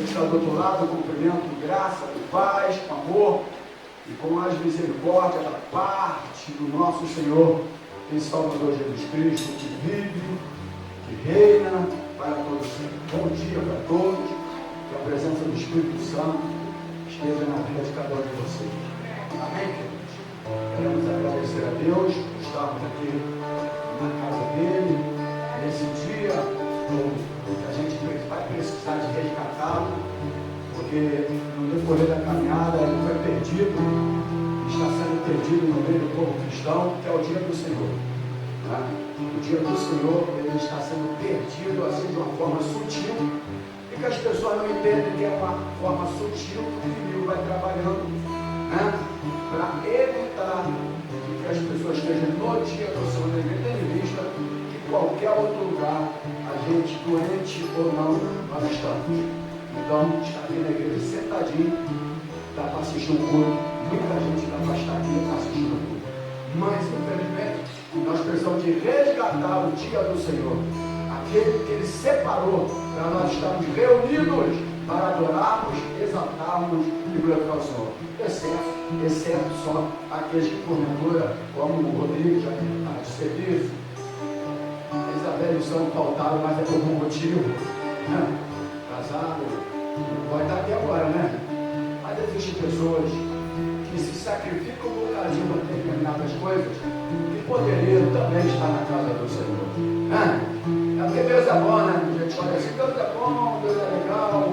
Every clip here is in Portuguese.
Você que está do outro lado, eu cumprimento graça, com paz, com amor e com mais misericórdia da parte do nosso Senhor e Salvador Jesus Cristo, que vive, que reina para todos sempre. Bom dia para todos, que a presença do Espírito Santo esteja na vida de cada um de vocês. Amém, queridos? Queremos agradecer a Deus por estarmos aqui na casa dele, nesse dia que a gente vai precisar de resgatá-lo, porque no decorrer da caminhada ele foi perdido, está sendo perdido no meio do povo cristão, que é o dia do Senhor. Né? O dia do Senhor, ele está sendo perdido assim de uma forma sutil, e que as pessoas não entendem que é uma forma sutil que o inimigo vai trabalhando, né? Para evitar que as pessoas estejam no dia do Senhor, tendo em vista que qualquer outro lugar, a gente, doente ou não, nós estamos. Então, está aqui na igreja sentadinho, dá para assistir um culto, muita gente dá para estar aqui para assistir um culto. Mas, infelizmente, nós precisamos de resgatar o dia do Senhor, aquele que Ele separou para nós estarmos reunidos para adorarmos, exaltarmos e glorificar o Senhor. Exceto só aqueles que, porventura, como o Rodrigo já está de serviço, a Isabel e o Santo faltaram, mas é por algum motivo, né? Casado, pode estar aqui agora, né? Mas existem pessoas que se sacrificam um bocadinho para determinadas coisas e poderiam também estar na casa do Senhor, né? É porque Deus é bom, né? A gente fala assim, Deus é bom, Deus é legal,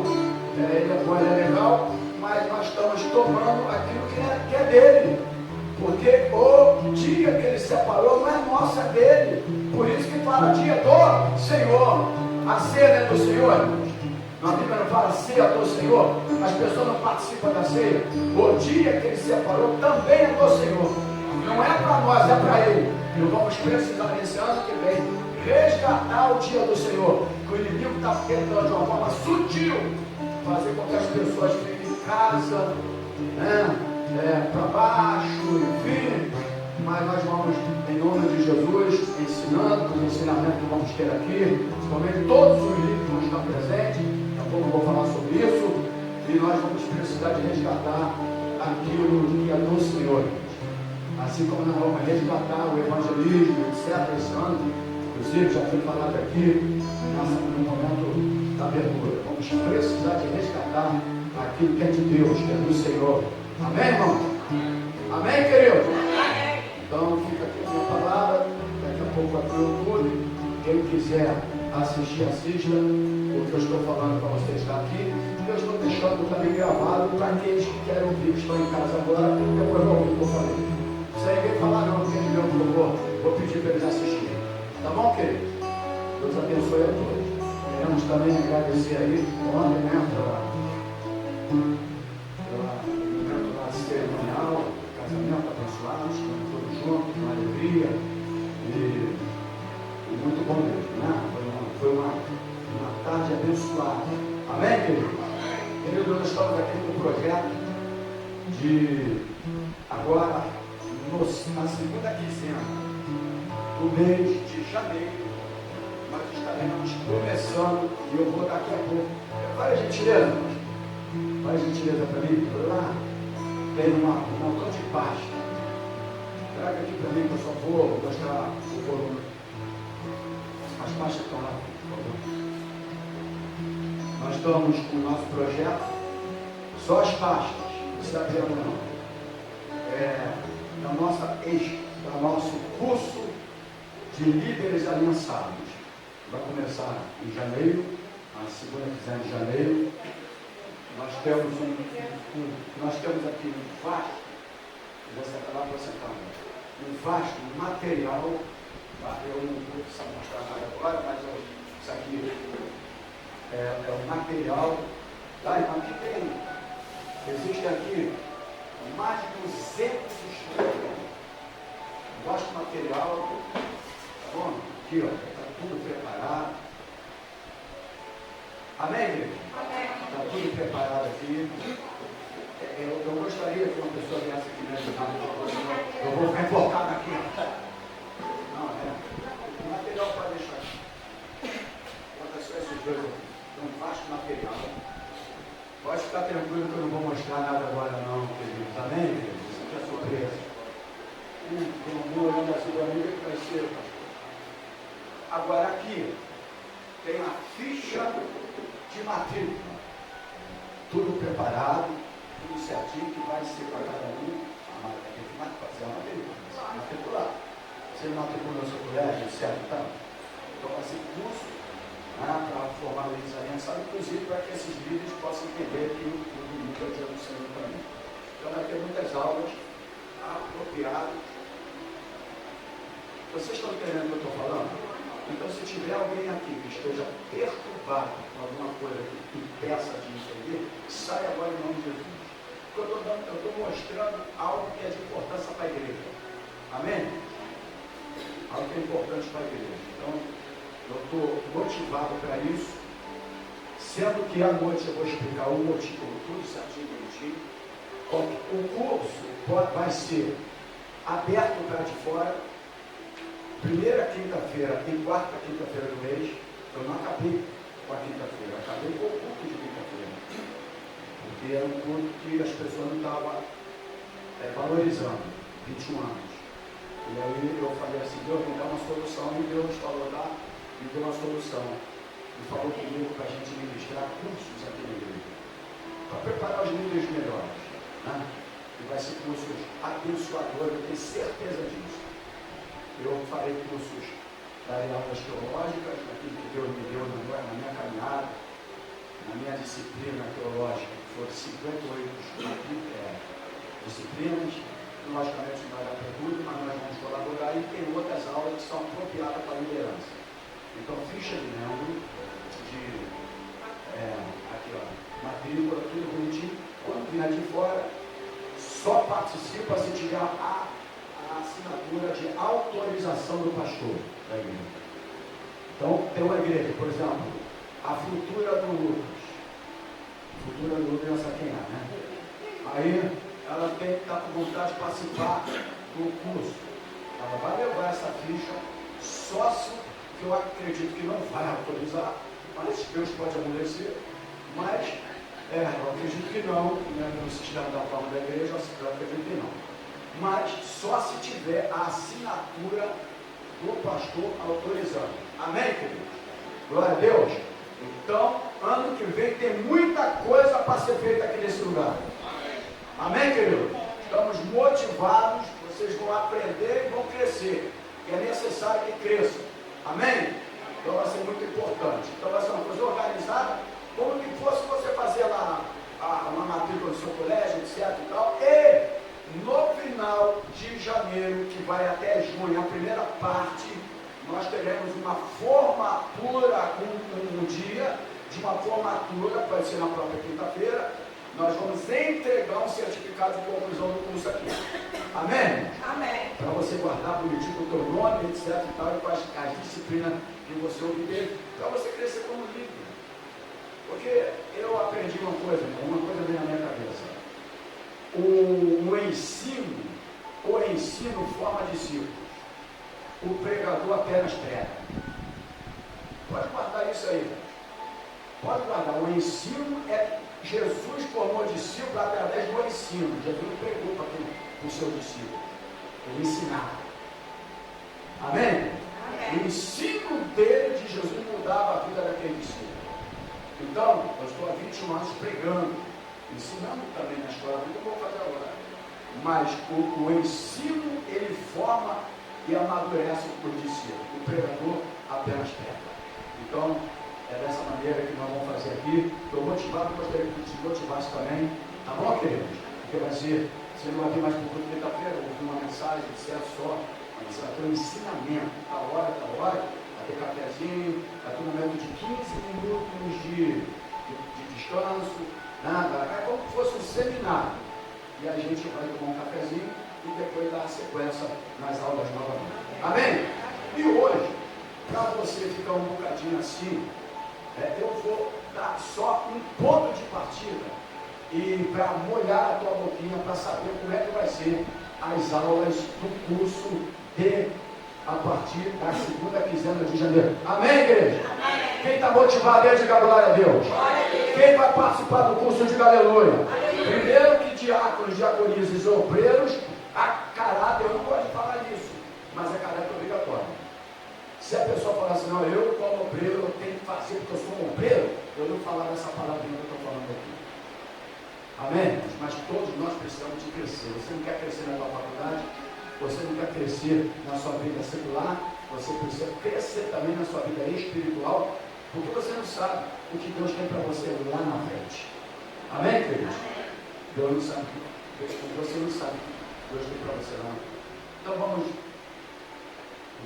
Ele é bom, Ele é legal, mas nós estamos tomando aquilo que é dele, porque o dia que Ele separou não é nosso, é dele. Por isso que fala dia do Senhor. A ceia é do Senhor, irmãos. Na Bíblia não fala ceia do Senhor, as pessoas não participam da ceia. O dia que Ele separou também é do Senhor. Não é para nós, é para Ele. E vamos precisar nesse ano que vem resgatar o dia do Senhor, que o inimigo está tentando de uma forma sutil fazer com que as pessoas fiquem em casa, né, para baixo, enfim. Mas nós vamos, em nome de Jesus, ensinando os ensinamentos que vamos ter aqui, principalmente todos os livros que vão estar presentes. Daqui a pouco eu vou falar sobre isso. E nós vamos precisar de resgatar aquilo que é do Senhor. Assim como nós vamos resgatar o evangelismo, etc. Esse ano, inclusive já foi falado aqui, no momento da abertura. Vamos precisar de resgatar aquilo que é de Deus, que é do Senhor. Amém, irmão? Amém, querido? Então fica aqui a minha palavra, daqui a pouco vai para o YouTube. Quem quiser assistir, assista. O que eu estou falando para você está aqui. Eu estou deixando também gravado para aqueles que querem ouvir, que estão em casa agora, depois vão ouvir o que eu falei. Se ninguém falar não, porque ninguém colocou, vou pedir para eles assistirem. Tá bom, querido? Deus abençoe a todos. Queremos também agradecer aí ontem, né, pela momento lá cerimonial, casamento abençoado, estamos todos juntos, com alegria e muito bom mesmo, né? Foi uma tarde abençoada. Amém, querido? Querido, nós estamos aqui com o projeto de agora, na segunda quinzena do mês de janeiro, nós estaremos começando, e eu vou daqui a pouco. Faz gentileza, faz gentileza para mim. Lá tem um montão de pasta. Traga aqui para mim, que eu só vou mostrar o volume. As pastas estão lá, por favor. Nós estamos com o nosso projeto, só as pastas, não está vendo não. Do nosso curso de líderes aliançados. Vai começar em janeiro, a segunda quinzena de janeiro. Nós temos aqui um vasto, vou sentar lá para sentar, um vasto material. Eu não vou precisar mostrar nada agora, mas isso aqui é o material. Tá, então aqui existe aqui mais de 200 estudos. Vasto material, tá bom? Aqui, ó, está tudo preparado. Amém, igreja? Está tudo preparado aqui. Eu gostaria que uma pessoa viesse aqui me ajudar. Eu vou ficar focado aqui. Não, o material pode deixar aqui. Olha só esses dois aqui. É um vasto material. Pode ficar tranquilo que eu não vou mostrar nada agora não, queridos. Amém, queridos? Isso aqui é surpresa. Tem algum olhando assim para mim, o que vai ser, pastor? Agora aqui, tem a ficha de matrícula. Tudo preparado, tudo certinho, que vai ser para cada um. Tem que fazer a matrícula. Matricular. Você matriculou seu colégio, certo? Então vai ser curso para formar líderes aliançados, inclusive para que esses líderes possam entender que o domingo é o dia do Senhor também. Então vai ter muitas aulas apropriadas. Vocês estão entendendo o que eu estou falando? Então, se tiver alguém aqui que esteja perturbado com alguma coisa que impeça de entender, sai agora em nome de Jesus. Porque eu estou mostrando algo que é de importância para a igreja. Amém? Algo que é importante para a igreja. Então, eu estou motivado para isso, sendo que à noite eu vou explicar o motivo, tudo certinho, bonitinho. O curso vai ser aberto para de fora, primeira quinta-feira e quarta quinta-feira do mês. Eu não acabei com a quinta-feira, acabei com o culto de quinta-feira, porque era um culto que as pessoas não estavam valorizando, 21 anos. E aí eu falei assim, Deus me dá uma solução, e Deus falou, tá? Me deu uma solução. E falou comigo para a gente ministrar cursos aqui na igreja, para preparar os líderes melhores. Né? E vai ser cursos abençoadores, eu tenho certeza disso. Eu farei cursos das aulas teológicas, daquilo que Deus me deu na minha caminhada, na minha disciplina teológica, que foram 58 disciplinas. Logicamente não vai dar para tudo, mas nós vamos colaborar, e tem outras aulas que são apropriadas para a liderança. Então, ficha de membro, aqui ó, matrícula, tudo bonitinho. Quando vier de fora, só participa se tiver a assinatura de autorização do pastor da igreja. Então, tem uma igreja, por exemplo, a Futura do Lucas. Futura do Lucas, não sabe quem é, né? Aí, ela tem que estar com vontade de participar do curso. Ela vai levar essa ficha, sócio, que eu acredito que não vai autorizar, mas Deus pode amolecer, mas eu acredito que não, né, no sistema da forma da igreja, eu acredito que não. Mas só se tiver a assinatura do pastor autorizando. Amém, queridos? Glória a Deus. Então, ano que vem tem muita coisa para ser feita aqui nesse lugar. Amém, querido? Estamos motivados, vocês vão aprender e vão crescer. É necessário que cresçam. Amém? Então vai ser muito importante. Então vai ser uma coisa organizada, como que fosse você fazer lá uma matrícula do seu colégio, etc. e tal. E no final de janeiro, que vai até junho, a primeira parte, nós teremos uma formatura, um dia de uma formatura, pode ser na própria quinta-feira. Nós vamos entregar um certificado de conclusão do curso aqui. Amém? Amém. Para você guardar bonitinho o teu nome, etc. e tal, e com as disciplinas que você obteve, para você crescer como líder. Porque eu aprendi uma coisa vem na minha cabeça. O ensino forma discípulos. O pregador apenas prega. Pode guardar isso aí. Pode guardar. O ensino Jesus formou discípulos através do ensino. Jesus pregou para os seus discípulos. Ele ensinava. Amém? Amém? O ensino dele, de Jesus, mudava a vida daquele discípulo. Então, eu estou há 21 anos pregando, ensinando também na escola, não vou fazer agora. Mas o ensino, ele forma e amadurece os discípulos. O pregador apenas prega. Então, é dessa maneira que nós vamos fazer aqui. Estou motivado, gostaria que te motivasse também. Tá bom, queridos? Porque vai ser, você não vai vir mais por culto quinta-feira, vou ouvir uma mensagem, etc. só. Mas vai ter um ensinamento, tá hora, vai ter cafezinho, vai ter um momento de 15 minutos de descanso, nada. É como se fosse um seminário. E a gente vai tomar um cafezinho e depois dar a sequência nas aulas novamente. Amém? E hoje, para você ficar um bocadinho assim, eu vou dar só um ponto de partida e para molhar a tua boquinha para saber como é que vai ser as aulas do curso de a partir da segunda quinzena de janeiro. Amém, igreja? Amém. Quem está motivado aí, diga glória a Deus. Quem vai participar do curso, diga aleluia. Primeiro que diáconos, diaconisas e obreiros, a caráter, eu não gosto de falar disso, mas é caráter obrigatório. Se a pessoa falar assim, não, eu como obreiro, eu tenho que fazer porque eu sou um obreiro, eu não falar essa palavrinha que eu estou falando aqui. Amém? Mas todos nós precisamos de crescer. Você não quer crescer na sua faculdade, você não quer crescer na sua vida secular, você precisa crescer também na sua vida espiritual, porque você não sabe o que Deus tem para você lá na frente. Amém, queridos? Deus não sabe, você não sabe o que Deus tem para você lá. Então vamos.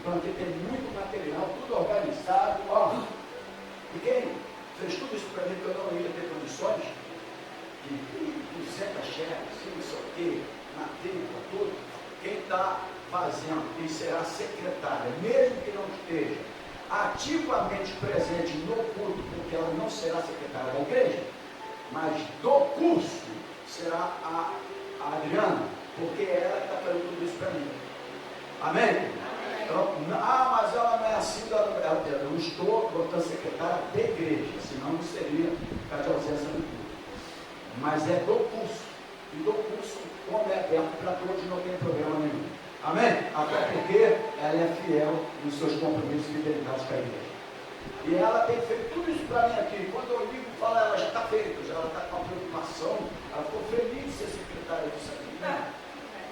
Então aqui tem muito material, tudo organizado. Ó. E quem fez tudo isso para mim que eu não ia ter condições de 200 chefes, não sei o quê, matrícula, tudo. Quem está fazendo e será secretária, mesmo que não esteja ativamente presente no culto, porque ela não será secretária da igreja, mas do curso será a Adriana, porque ela está fazendo tudo isso para mim. Amém? Então, mas ela não é assim, eu não estou botando secretária da igreja, senão não seria ficar de ausência do culto. Mas é do curso. E do curso, como é aberto para todos, não tem problema nenhum. Amém? Até porque ela é fiel nos seus compromissos e fidelidades com a igreja. E ela tem feito tudo isso para mim aqui. Quando eu ligo e falo, ela já está feita, ela está com uma preocupação, ela ficou feliz de ser secretária disso aqui. Né?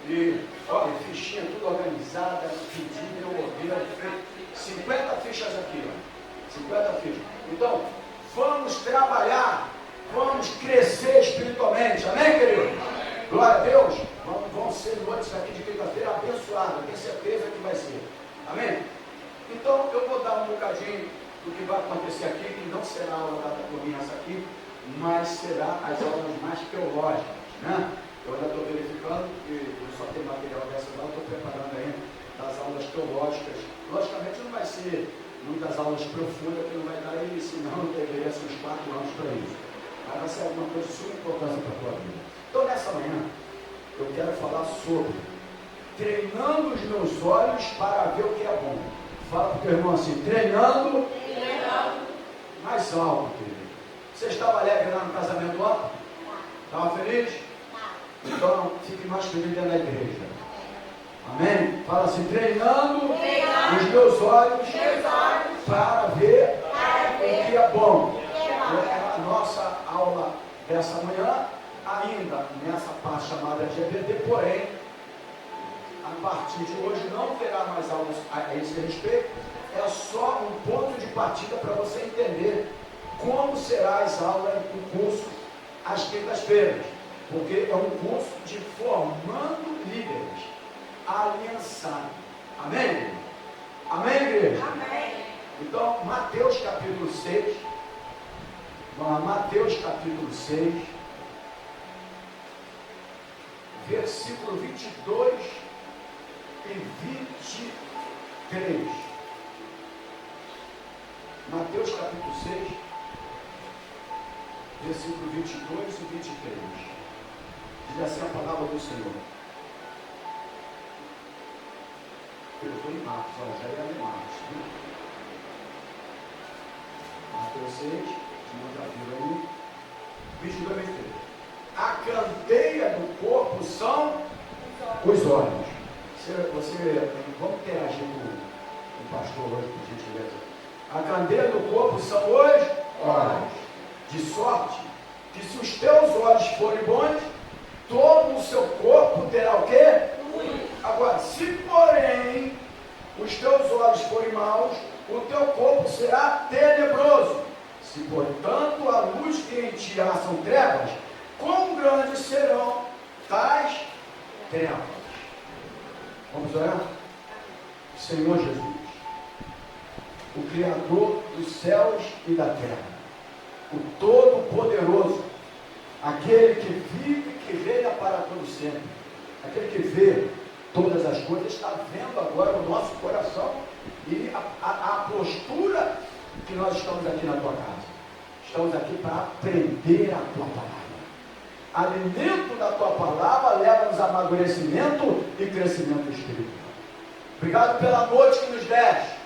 E, olha, fichinha tudo organizada, pedido, eu ouvi, feito 50 fichas aqui, ó. 50 fichas. Então, vamos trabalhar, vamos crescer espiritualmente. Amém, querido? Glória a Deus. Vão ser noites aqui de quinta-feira abençoadas, tenho certeza que vai ser. Amém? Então, eu vou dar um bocadinho do que vai acontecer aqui, que não será a aula da turminha essa aqui, mas será as aulas mais teológicas, né? Eu ainda estou verificando, e eu só tenho material dessa aula, estou preparando ainda das aulas teológicas. Logicamente não vai ser muitas aulas profundas, que não vai dar aí, senão deveria ser uns 4 anos para isso. Mas vai ser alguma coisa de suma importância para a tua vida. Então, nessa manhã, eu quero falar sobre treinando os meus olhos para ver o que é bom. Fala para o teu irmão assim, treinando mais alto, querido. Você estava alegre lá no casamento ontem? Estava feliz? Então, fique mais feliz dentro da igreja. Amém? Fala assim, treinando os meus olhos para ver o que é bom. É a nossa aula dessa manhã, ainda nessa parte chamada GBT, porém, a partir de hoje não terá mais aulas a esse respeito, é só um ponto de partida para você entender como será as aulas do curso às quintas-feiras, porque é um curso de formando líderes, aliançados. Amém? Amém, igreja? Amém. Então, Mateus capítulo 6, Mateus capítulo 6, versículo 22 e 23. Mateus capítulo 6, versículo 22 e 23. Diz assim a palavra do Senhor. Eu estou em Marcos, já ia ler Marcos. Né? Mateus 6, não já viu aí. 22 e 23. A candeia do corpo são os olhos. Vamos interagir com o pastor hoje, por gentileza. A candeia do corpo são os olhos. De sorte que se os teus olhos forem bons, todo o seu corpo terá o quê? Agora, se porém os teus olhos forem maus, o teu corpo será tenebroso. Se portanto a luz que em ti há são trevas, quão grandes serão tais trevas? Vamos orar? Senhor Jesus, o Criador dos céus e da terra, o Todo-Poderoso, aquele que vive e que reina para todo sempre, aquele que vê todas as coisas, está vendo agora o nosso coração e a postura que nós estamos aqui na tua casa. Estamos aqui para aprender a tua palavra. Alimento da tua palavra leva-nos a amadurecimento e crescimento espiritual. Obrigado pela noite que nos deste.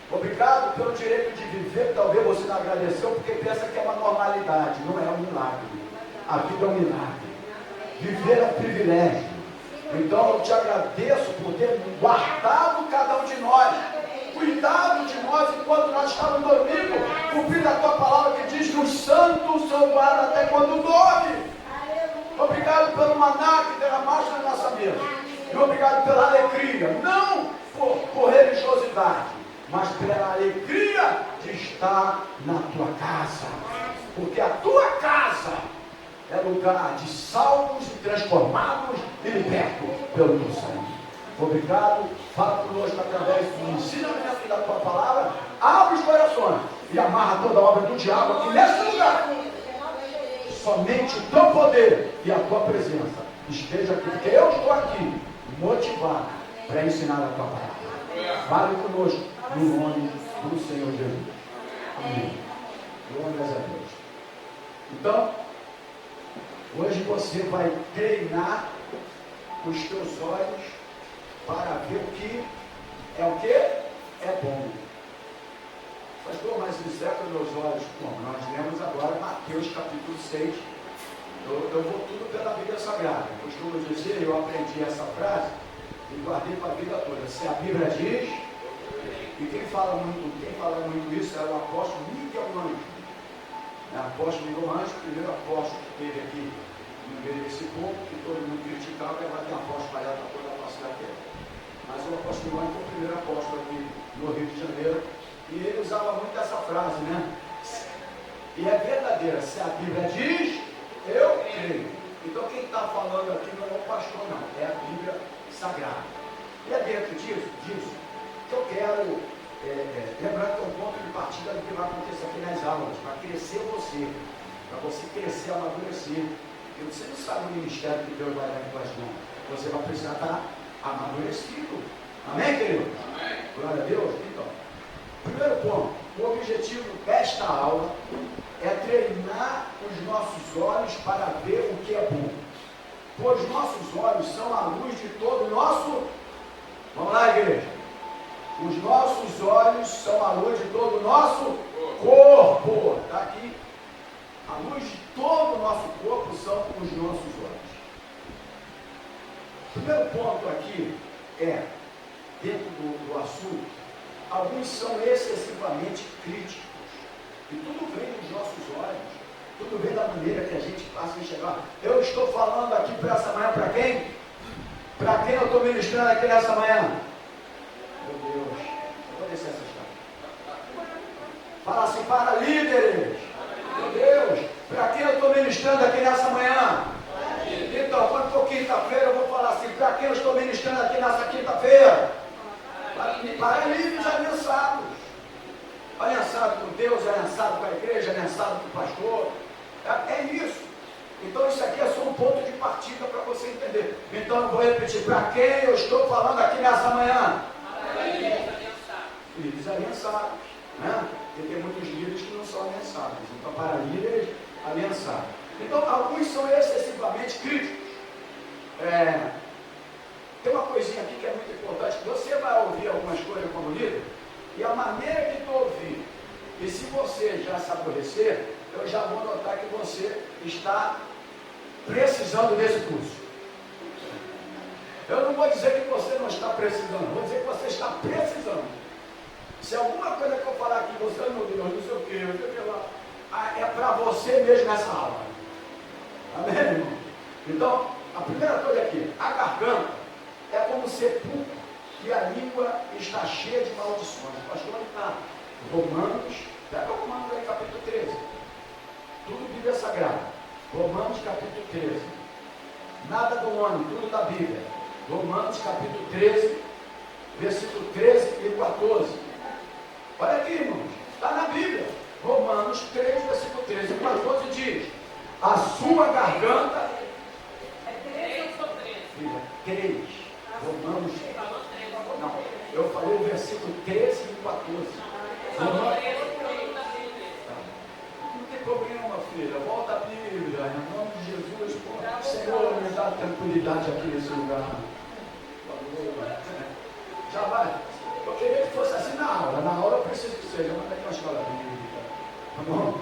Obrigado pelo direito de viver, que talvez você não agradeceu, porque pensa que é uma normalidade. Não é um milagre. A vida é um milagre. Viver é um privilégio. Então eu te agradeço por ter guardado cada um de nós, cuidado de nós enquanto nós estávamos dormindo, cumprindo a tua palavra que diz que os santos são guardados até quando dorme. Obrigado pelo maná que derramaste na nossa mesa. E obrigado pela alegria, não por religiosidade, mas pela alegria de estar na tua casa. Porque a tua casa é lugar de salvos e transformados e libertos pelo teu sangue. Obrigado, fala conosco através do ensinamento da tua palavra, abre os corações e amarra toda a obra do diabo aqui nesse lugar. Somente o teu poder e a tua presença esteja aqui, porque eu estou aqui motivado para ensinar a tua palavra. Fale conosco no nome do Senhor Jesus. Amém. Glórias a Deus. Então, hoje você vai treinar os teus olhos para ver o que é bom. Pastor, mas encerra meus olhos. Bom, nós lemos agora Mateus capítulo 6. Eu vou tudo pela Bíblia Sagrada. Eu costumo dizer, eu aprendi essa frase e guardei para a vida toda. Se a Bíblia diz, e quem fala muito isso é o apóstolo Miguel Ângelo. O apóstolo Miguel Ângelo, o primeiro apóstolo que teve aqui no meio desse povo, que todo mundo criticava, que vai ter apóstolo espalhado para toda a face da terra. Mas o apóstolo Miguel Ângelo foi o primeiro apóstolo aqui no Rio de Janeiro, e ele usava muito essa frase, né? E é verdadeira, se a Bíblia diz, eu creio. Então quem está falando aqui não é o pastor, não, é a Bíblia Sagrada. E é dentro disso que eu quero lembrar que é um ponto de partida do que vai acontecer aqui nas aulas, para crescer você, para você crescer, amadurecer. E você não sabe o ministério que Deus vai dar em tuas mãos. Você vai precisar estar amadurecido. Amém, querido? Amém. Glória a Deus. Então, primeiro ponto, o objetivo desta aula é treinar os nossos olhos para ver o que é bom. Pois nossos olhos são a luz de todo o nosso... Vamos lá, igreja. Os nossos olhos são a luz de todo o nosso corpo. Está aqui. A luz de todo o nosso corpo são os nossos olhos. O primeiro ponto aqui é, dentro do assunto, alguns são excessivamente críticos. E tudo vem dos nossos olhos. Tudo vem da maneira que a gente passa a enxergar. Eu estou falando aqui para essa manhã, para quem? Para quem eu estou ministrando aqui nessa manhã? Meu Deus, eu vou descer essa escada. Fala assim, para líderes. Meu Deus, para quem eu estou ministrando aqui nessa manhã? Então, quando for quinta-feira, eu vou falar assim, para quem eu estou ministrando aqui nessa quinta-feira? Para líderes aliançados. Aliançado com Deus, aliançado com a igreja, aliançado com o pastor. É isso. Então isso aqui é só um ponto de partida para você entender. Então eu vou repetir, para quem eu estou falando aqui nessa manhã? Líderes aliançados. Né? Porque tem muitos líderes que não são aliançados. Então para líderes aliançados. Então alguns são excessivamente críticos. Tem uma coisinha aqui que é muito importante. Você vai ouvir algumas coisas como líder, e a maneira que tu ouvir, e se você já se aborrecer, eu já vou notar que você está precisando desse curso. Eu não vou dizer que você não está precisando, vou dizer que você está precisando. Se alguma coisa que eu falar aqui, você, meu Deus, não sei o que, não sei o que lá, é para você mesmo nessa aula. Amém, irmão? Então, a primeira coisa aqui, a garganta é como sepulcro e a língua está cheia de maldições. O pastor está Romanos, pega Romanos aí, capítulo 13. Tudo Bíblia Sagrada. Romanos, capítulo 13. Nada do homem, tudo da Bíblia. Romanos, capítulo 13, versículo 13 e 14. Olha aqui, irmãos, está na Bíblia. Romanos 3, versículo 13 e 14 diz: a sua garganta... É 3 ou 13? Filha, 3. Romanos... Não, eu falei o versículo 13 e 14. Romanos... Não tem problema, filha. Volta a Bíblia. Em nome de Jesus, Senhor, me dá tranquilidade aqui nesse lugar. aula. Na aula eu preciso que seja, mas daqui uma escola bíblica. Tá bom?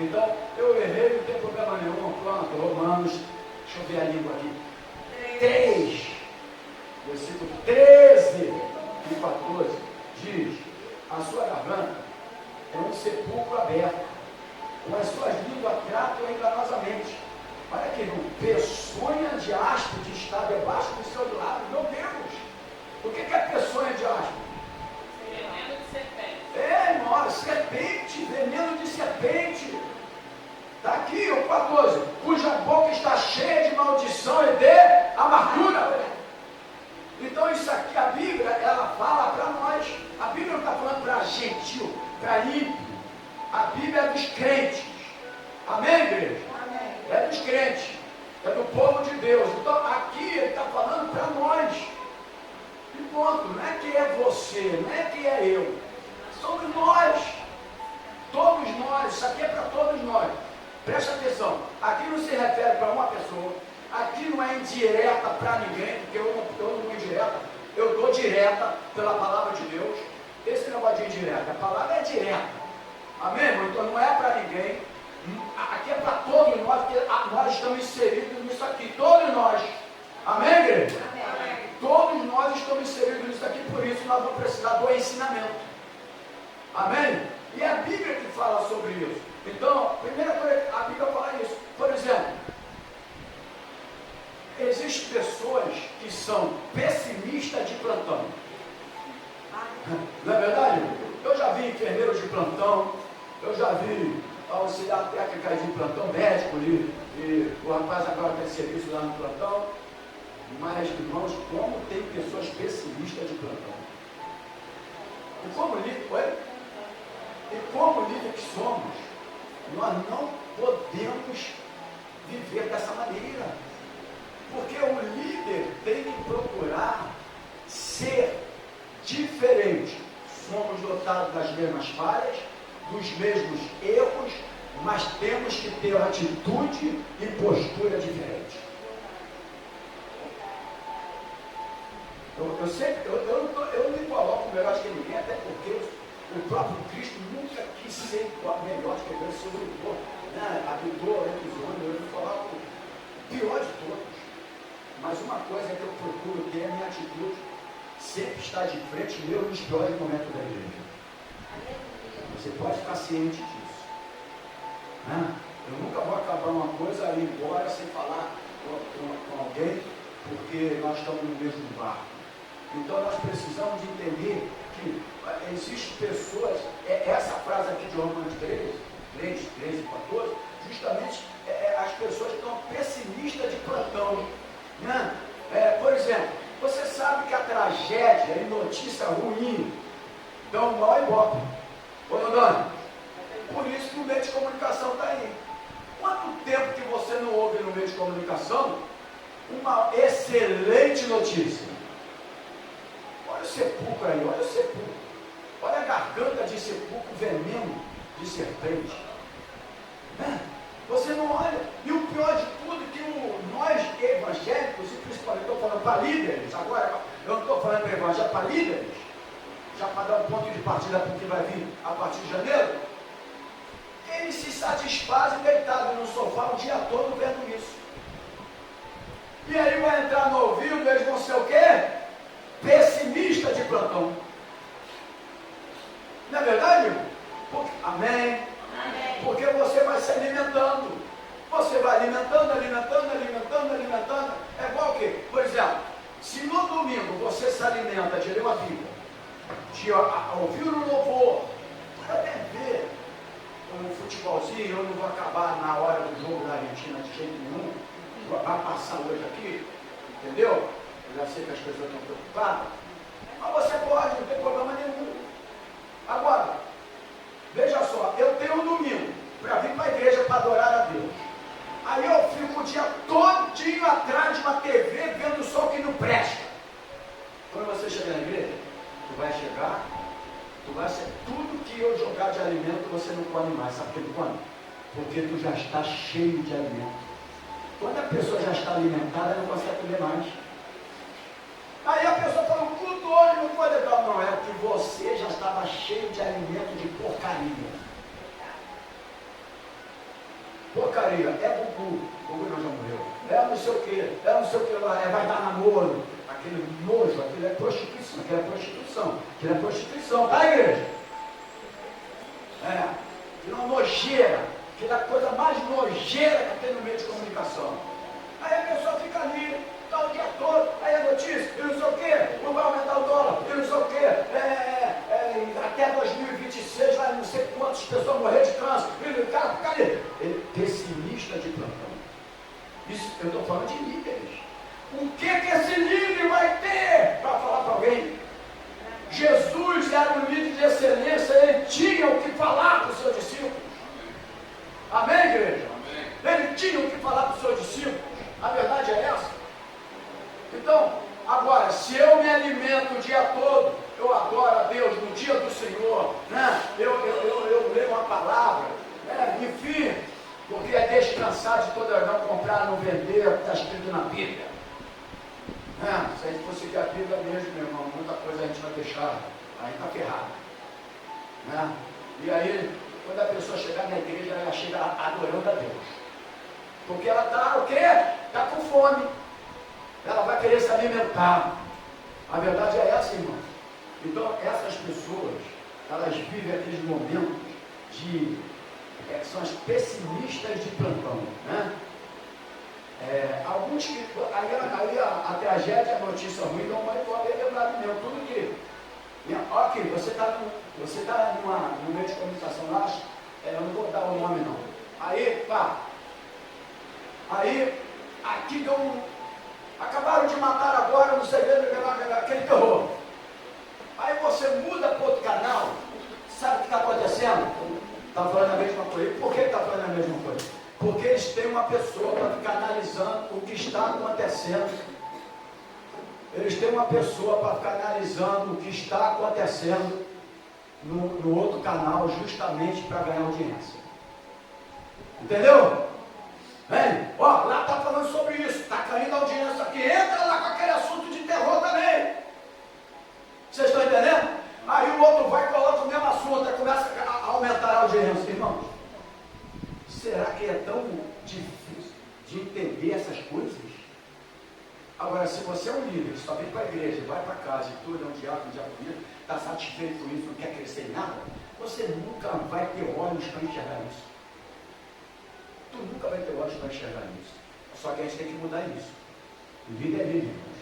Então, eu errei, não tem problema nenhum. Pronto, Romanos, deixa eu ver a língua aqui. 3, versículo 13 e 14, diz: a sua garganta é um sepulcro aberto, com as suas línguas tratam enganosamente. Olha aqui, irmão, peçonha de áspide está debaixo dos seus lábios. Meu Deus! O que é peçonha de áspide? Veneno de serpente. Irmão, serpente, veneno de serpente. Está aqui o 14, cuja boca está cheia de maldição e de amargura. Então isso aqui, a Bíblia, ela fala para nós. A Bíblia não está falando para gentil, para ímpio. A Bíblia é dos crentes. Amém, igreja? Amém. É dos crentes. É do povo de Deus. Então aqui ele está falando para nós. E ponto. Não é que é você, não é que é eu. Somos nós. Todos nós. Isso aqui é para todos nós. Presta atenção, aqui não se refere para uma pessoa, aqui não é indireta para ninguém, porque eu não dou indireta, eu dou direta pela palavra de Deus. Esse negócio de indireta, a palavra é direta, amém, irmão? Então não é para ninguém, aqui é para todos nós, porque nós estamos inseridos nisso aqui, todos nós, amém, igreja? Amém. Todos nós estamos inseridos nisso aqui, por isso nós vamos precisar do ensinamento, amém? E é a Bíblia que fala sobre isso. Então, a primeira coisa, a Bíblia fala isso. Por exemplo, existem pessoas que são pessimistas de plantão. Não é verdade? Eu já vi enfermeiro de plantão, eu já vi auxiliar técnica de plantão, médico ali, e o rapaz agora tem serviço lá no plantão. Mas, irmãos, como tem pessoas pessimistas de plantão? E como líder que somos, nós não podemos viver dessa maneira, porque o líder tem que procurar ser diferente. Somos dotados das mesmas falhas, dos mesmos erros, mas temos que ter atitude e postura diferente. Eu não me coloco melhor que ninguém, até porque o próprio Cristo nunca quis ser melhor que Deus, se lutou, né? Habitou entre os homens, eu vou falar o pior de todos. Mas uma coisa que eu procuro ter é a minha atitude, sempre estar de frente, mesmo nos piores momentos da igreja. Você pode ficar ciente disso. Né? Eu nunca vou acabar uma coisa e ir embora sem falar com alguém, porque nós estamos no mesmo barco. Então nós precisamos entender que existem pessoas, essa frase aqui de Romanos 13 e 14, justamente as pessoas que estão pessimistas de plantão. Né? Por exemplo, você sabe que a tragédia e notícia ruim dão um maior ibope. Ô, Dona, por isso que o meio de comunicação está aí. Quanto tempo que você não ouve no meio de comunicação uma excelente notícia? Olha o sepulcro aí, olha o sepulcro. Olha a garganta de sepulcro, veneno de serpente. Né? Você não olha. E o pior de tudo é que nós evangélicos, e principalmente estou falando para líderes, agora eu não estou falando para evangélicos, para líderes, já para dar um ponto de partida para o que vai vir a partir de janeiro, eles se satisfazem deitados no sofá o dia todo vendo isso. E aí vai entrar no ouvido, eles vão ser o quê? Pessimista de plantão. Não é verdade, irmão? Amém? Amém. Porque você vai se alimentando. Você vai alimentando. É igual o quê? Por exemplo, se no domingo você se alimenta de ler uma Bíblia, de ouvir um louvor, até ver um futebolzinho, eu não vou acabar na hora do jogo da Argentina de jeito nenhum, vai passar hoje aqui, entendeu? Eu já sei que as pessoas estão preocupadas, mas você pode, não tem problema nenhum. Agora, veja só, eu tenho um domingo para vir para a igreja para adorar a Deus. Aí eu fico o dia todinho atrás de uma TV vendo só o que não presta. Quando você chegar na igreja, tu vai chegar, tu vai ser tudo que eu jogar de alimento você não come mais. Sabe por quê? Porque tu já está cheio de alimento. Quando a pessoa já está alimentada, ela não consegue comer mais. Aí a pessoa fala, o culto hoje não foi legal. Não, é que você já estava cheio de alimento de porcaria. Porcaria, é Gugu não já morreu. É não sei o que lá, vai dar namoro. Aquele nojo, aquilo é prostituição, tá, igreja? Aquilo é nojeira, aquela coisa mais nojeira que tem no meio de comunicação. Aí a pessoa fica ali, tá o dia todo, aí a notícia, e não sei o que, não vai aumentar o dólar, e não sei o que, até 2026 vai não sei quantas pessoas morrer de câncer, e o cara fica ali. Ele é pessimista de plantão. Isso eu estou falando de líderes. O que esse líder vai ter para falar para alguém? Jesus era um líder de excelência, ele tinha o que falar para os seus discípulos. Amém, igreja? Amém. Ele tinha o que falar para os seus discípulos. A verdade é essa. Então, agora, se eu me alimento o dia todo, eu adoro a Deus no dia do Senhor, né? eu leio uma palavra, né? Enfim, porque é descansar de toda não comprar, não vender, está escrito na Bíblia. Se a gente for seguir a Bíblia mesmo, meu irmão, muita coisa a gente vai deixar, aí está ferrado. E aí, quando a pessoa chegar na igreja, ela chega adorando a Deus. Porque ela está o quê? Está com fome. Ela vai querer se alimentar. A verdade é essa, irmão. Então, essas pessoas, elas vivem aqueles momentos de... são as pessimistas de plantão, né? Alguns que... Aí a tragédia, a notícia ruim, não vai lembrar mesmo. Tudo que... Ok, você está no meio de comunicação lá, eu não vou dar o nome não. Aí, aqui deu acabaram de matar agora, não sei aquele terror. Aí você muda para outro canal, sabe o que está acontecendo? Está falando a mesma coisa. Por que está falando a mesma coisa? Porque eles têm uma pessoa para ficar analisando o que está acontecendo. Eles têm uma pessoa para ficar analisando o que está acontecendo no outro canal, justamente para ganhar audiência. Entendeu? Lá está falando sobre isso, está caindo a audiência aqui, entra lá com aquele assunto de terror também. Vocês estão entendendo? Aí o outro vai e coloca o mesmo assunto, aí começa a aumentar a audiência. Irmãos, será que é tão difícil de entender essas coisas? Agora, se você é um líder que só vem para a igreja, vai para casa e tudo, é um diácono, está satisfeito com isso, não quer crescer em nada, você nunca vai ter olhos para enxergar isso. Tu nunca vai ter olhos para enxergar isso. Só que a gente tem que mudar isso. O líder é líder, irmãos.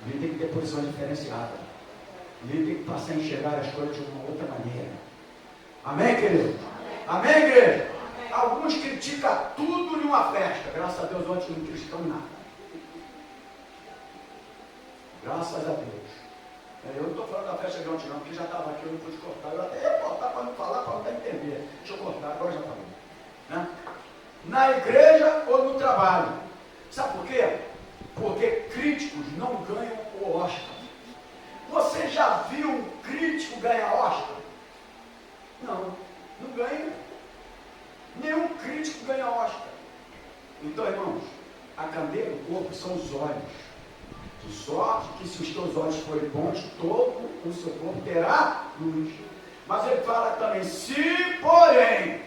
O líder tem que ter posição diferenciada. O líder tem que passar a enxergar as coisas de uma outra maneira. Amém, querido? Amém, igreja? Amém. Alguns criticam tudo em uma festa. Graças a Deus, ontem não criticamos nada. Graças a Deus. Eu não estou falando da festa de ontem não, porque já estava aqui, eu não pude cortar. Eu até ia cortar para não falar, para não dar a entender. Deixa eu cortar, agora já falei. Né? Na igreja ou no trabalho. Sabe por quê? Porque críticos não ganham o Oscar. Você já viu um crítico ganhar Oscar? Não, não ganha. Nenhum crítico ganha Oscar. Então, irmãos, a candeia do corpo são os olhos. De sorte que se os teus olhos forem bons, todo o seu corpo terá luz. Mas ele fala também, se porém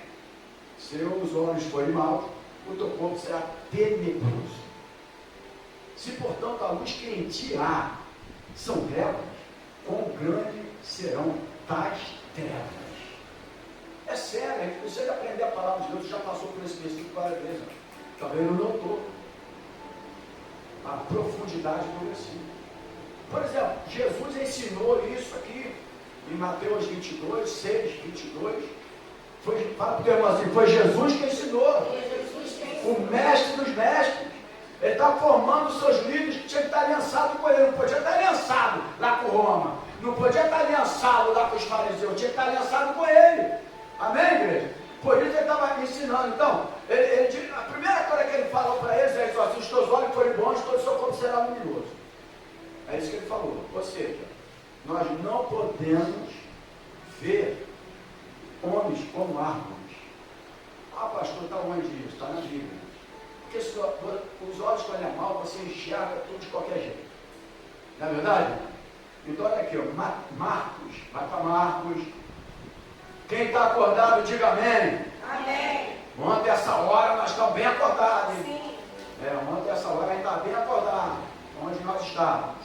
seus olhos forem maus, o teu corpo será tenebroso. Se portanto a luz que em ti há são trevas, quão grande serão tais trevas. É sério, a gente precisa aprender a palavra de Deus, já passou por esse versículo várias vezes. Talvez não notou a profundidade do versículo. Por exemplo, Jesus ensinou isso aqui em Mateus 22, 6, 22. Fala para o teu irmão assim, foi Jesus que ensinou. O mestre dos mestres. Ele estava formando os seus líderes que tinha que estar aliançado com ele. Não podia estar aliançado lá com Roma. Não podia estar aliançado lá com os fariseus. Tinha que estar aliançado com ele. Amém, igreja? Por isso ele estava ensinando. Então, a primeira coisa que ele falou para eles é isso: se os teus olhos forem bons, todo o seu corpo será luminoso. É isso que ele falou. Ou seja, nós não podemos ver homens como árvores. Ah, pastor, está onde isso? Está na Bíblia. Porque se os olhos olham mal, você enxerga tudo de qualquer jeito. Não é verdade? Então olha aqui, ó, Marcos, vai para Marcos. Quem está acordado, diga amém. Amém. Ontem essa hora nós estamos bem acordados, hein? Sim. Ontem essa hora a gente está bem acordado. Onde nós estávamos.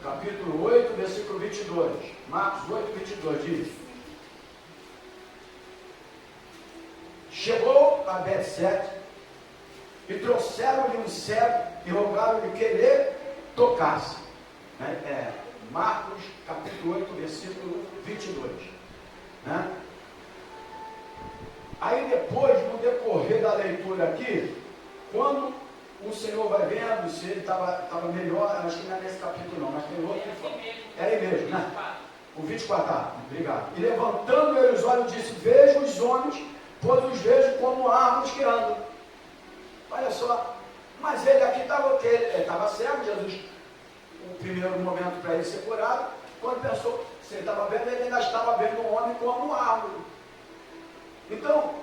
Capítulo 8, versículo 22. Marcos 8, 22 diz: Chegou a Betsete e trouxeram-lhe um cego e rogaram-lhe que ele tocasse. Marcos capítulo 8, versículo 22. Né? Aí depois, no decorrer da leitura aqui, quando o Senhor vai vendo se ele estava melhor, acho que não é nesse capítulo não, mas tem outro que fala. É aí mesmo, né? O 24, obrigado. E levantando ele os olhos, disse: Vejo os homens, pois os vejo como árvores que andam. Olha só, mas ele aqui estava cego, Jesus, o primeiro momento para ele ser curado, quando pensou, se ele estava vendo, ele ainda estava vendo um homem como árvore. Então,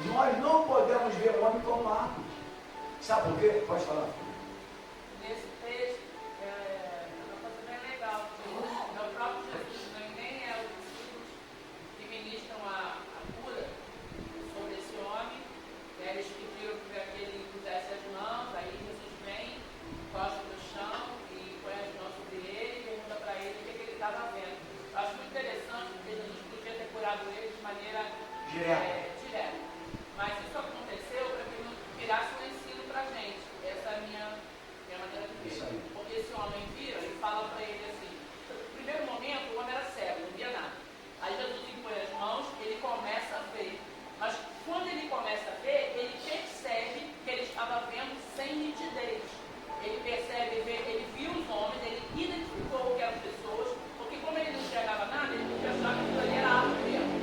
nós não podemos ver o homem como árvore. Sabe por quê? Pode falar. Nesse texto, é uma coisa bem legal, porque é o próprio Jesus, nem é os discípulos que ministram a cura sobre esse homem. Eles pediram para que ele pusesse as mãos, aí Jesus vem, encosta no chão e põe as mãos sobre ele e pergunta para ele o que ele estava vendo. Eu acho muito interessante, porque Jesus podia ter curado ele de maneira direta. Mas isso aconteceu para que não virasse um ensino para a gente. Essa é a minha maneira de ver. Porque esse homem vira e fala para ele assim: no primeiro momento o homem era cego, não via nada. Aí Jesus impõe as mãos, ele começa a ver. Mas quando ele começa a ver, ele percebe que ele estava vendo sem nitidez. Ele percebe, ele viu os homens, ele identificou que eram pessoas, porque como ele não enxergava nada, ele podia achar que aquilo ali era árvore mesmo.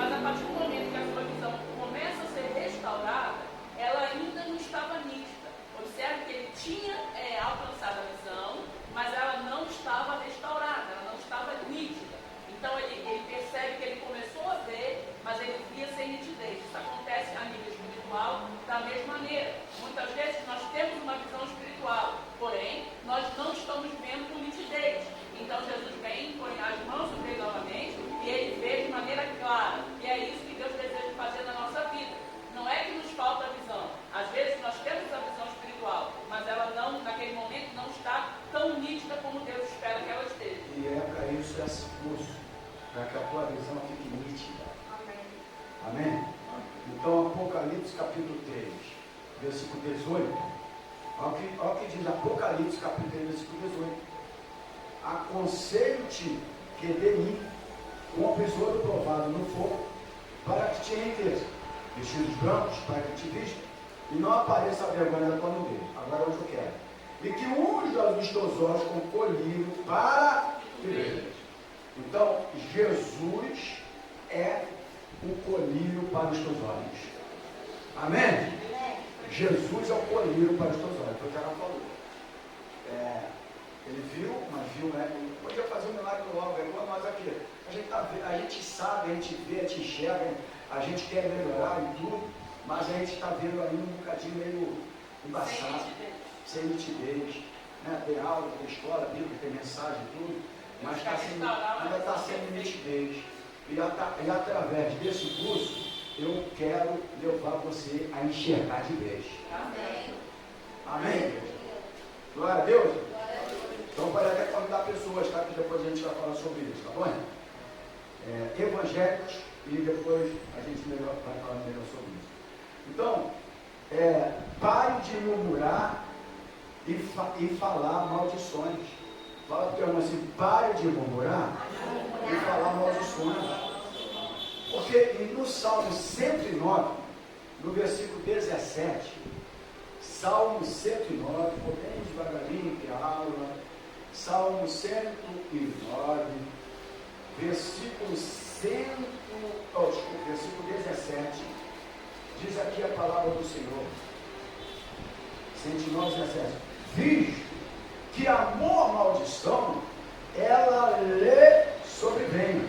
Mas a partir do momento que a sua visão começa a ser restaurada, ela ainda não estava nítida. Observe que ele tinha alcançado a visão, mas ela não estava restaurada, ela não estava nítida. Então ele percebe que ele começou a ver, mas ele via sem nitidez. Isso acontece a nível espiritual da mesma maneira. Muitas vezes nós temos uma visão espiritual, porém nós não estamos vendo com nitidez. Então Jesus vem, põe as mãos sobre ele novamente e ele vê de maneira clara. E é isso que Deus deseja fazer na nossa vida. Não é que nos falta a visão. Às vezes nós temos a visão espiritual, mas ela não, naquele momento, não está tão nítida como Deus espera que ela esteja. E é para isso esse curso, para que a tua visão fique nítida. Amém? Então, Apocalipse capítulo 3, versículo 18. Olha o que diz Apocalipse capítulo 3, versículo 18. Aconselho-te que de mim com o besouro provado no fogo, para que te enriqueça, vestidos brancos, para que te vista, e não apareça a vergonha da tua nudez. Agora hoje eu quero. E que unja os teus olhos com colírio para te ver. Então, Jesus é o colírio para os teus olhos. Amém? Jesus é o colírio para os teus olhos. Foi o que ela falou. Ele viu, mas viu, né? Ele podia fazer um milagre logo, é igual nós aqui. A gente sabe, a gente vê, a gente enxerga, a gente quer melhorar e tudo, mas a gente está vendo aí um bocadinho meio embaçado, sem nitidez. Né? Tem aula, tem escola, Bíblia, tem mensagem e tudo, mas ainda está sem nitidez. E através desse curso, eu quero levar você a enxergar de vez. Amém. Amém? Glória a Deus. Então pode até convidar pessoas, tá? Que depois a gente vai falar sobre isso, tá bom? Evangélicos, e depois a gente vai falar melhor sobre isso. Então, pare de murmurar e falar maldições. Fala para o teu irmão assim: pare de murmurar e falar maldições. Porque no Salmo 109, no versículo 17, Salmo 109, vou bem devagarinho que a aula, Salmo 109, versículo 17, diz aqui a palavra do Senhor, 109, 17, visto que amor, maldição, ela lhe sobrevenha,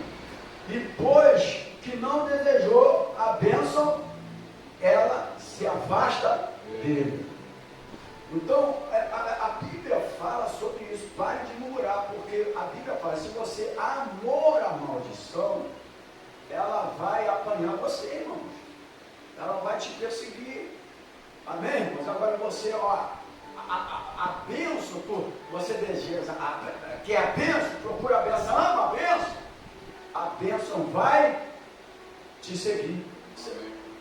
e pois que não desejou a bênção, ela se afasta dele. Então, a Bíblia fala sobre isso. Pare de murmurar, porque a Bíblia fala, se você amor a maldição, ela vai apanhar você, irmãos. Ela vai te perseguir. Amém, irmãos? Agora você, ó, a bênção, você deseja, que é a bênção, procura a bênção, ama a bênção vai te seguir.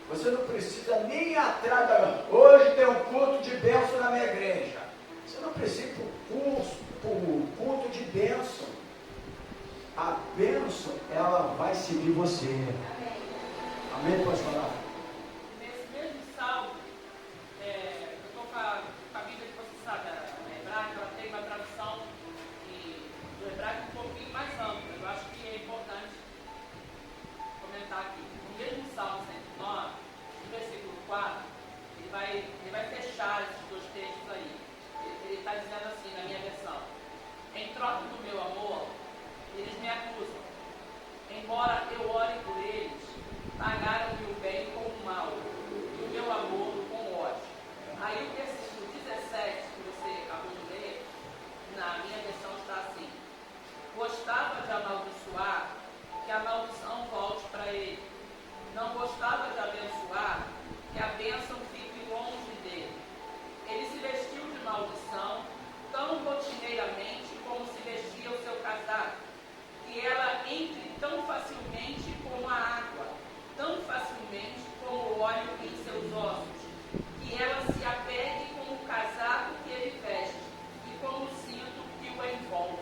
Você não precisa nem ir atrás da... Hoje tem um culto de bênção na minha igreja. Você não precisa ir para o culto de bênção. A bênção, ela vai seguir você. Amém? Pode falar? Nesse mesmo salmo, eu estou com a Bíblia que você sabe, a hebraica, ela tem uma tradução do hebraico um pouquinho mais ampla. Eu acho que é importante comentar aqui. No mesmo salmo 109, no versículo 4, ele vai fechar esses dois textos aí. Ele está dizendo assim, na minha versão: em troca do meu amor, eles me acusam. Embora eu ore por eles, pagaram-me o bem com o mal, e o meu amor com o ódio. Aí o versículo 17, que você acabou de ler, na minha versão está assim: gostava de amaldiçoar, que a maldição volte para ele. Não gostava de abençoar, que a bênção fique longe dele. Ele se vestiu de maldição, tão rotineiramente como se vestia o seu casaco, que ela entre tão facilmente como a água, tão facilmente como o óleo em seus ossos, que ela se apegue com o casaco que ele veste e com o cinto que o envolve.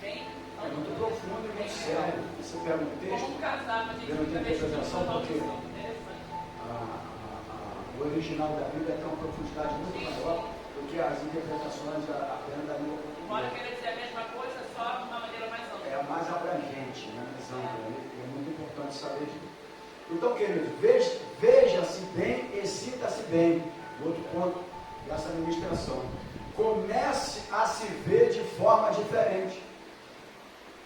Bem, é muito profundo e muito sério. Você pega um texto, como um casaco, a gente não fica tem vestindo interpretação uma porque maldição. Interessante. o original da Bíblia tem uma profundidade muito maior do que as interpretações apenas da língua Pode portuguesa. querer dizer a mesma coisa, só de uma maneira mais ampla. É mais abrangente, né? É muito importante saber disso. Então, querido, veja-se bem e sinta-se bem. Outro ponto dessa administração. Comece a se ver de forma diferente.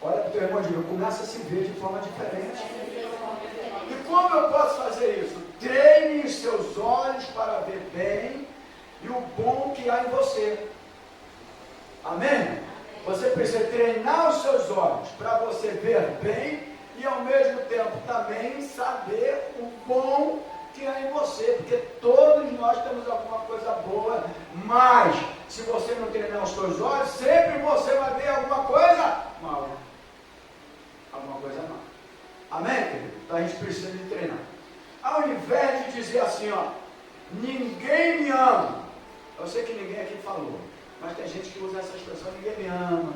Olha para o teu irmão e diga: comece a se ver de forma diferente. E como eu posso fazer isso? Treine os seus olhos para ver bem e o bom que há em você. Amém? Você precisa treinar os seus olhos para você ver bem e ao mesmo tempo também saber o bom que há em você, porque todos nós temos alguma coisa boa, mas se você não treinar os seus olhos, sempre você vai ver alguma coisa mal. Alguma coisa mal. Amém, querido? Então a gente precisa de treinar. Ao invés de dizer assim, ó, ninguém me ama. Eu sei que ninguém aqui falou, mas tem gente que usa essa expressão: ninguém me ama,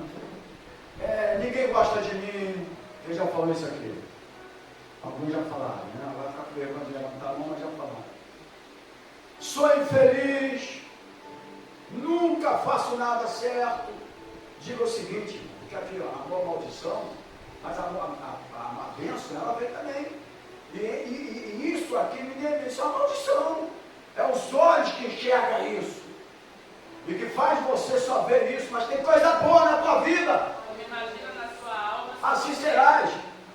ninguém gosta de mim. Quem já falou isso aqui? Alguns já falaram, né? Vai ficar com vergonha de levantar a mão, mas já falaram. Sou infeliz, nunca faço nada certo. Diga o seguinte, porque aqui a boa maldição, mas a bênção, ela vem também. E isso aqui, isso é uma maldição. É os olhos que enxergam isso. E que faz você só ver isso, mas tem coisa boa na tua vida. Imagina na sua alma. Assim serás.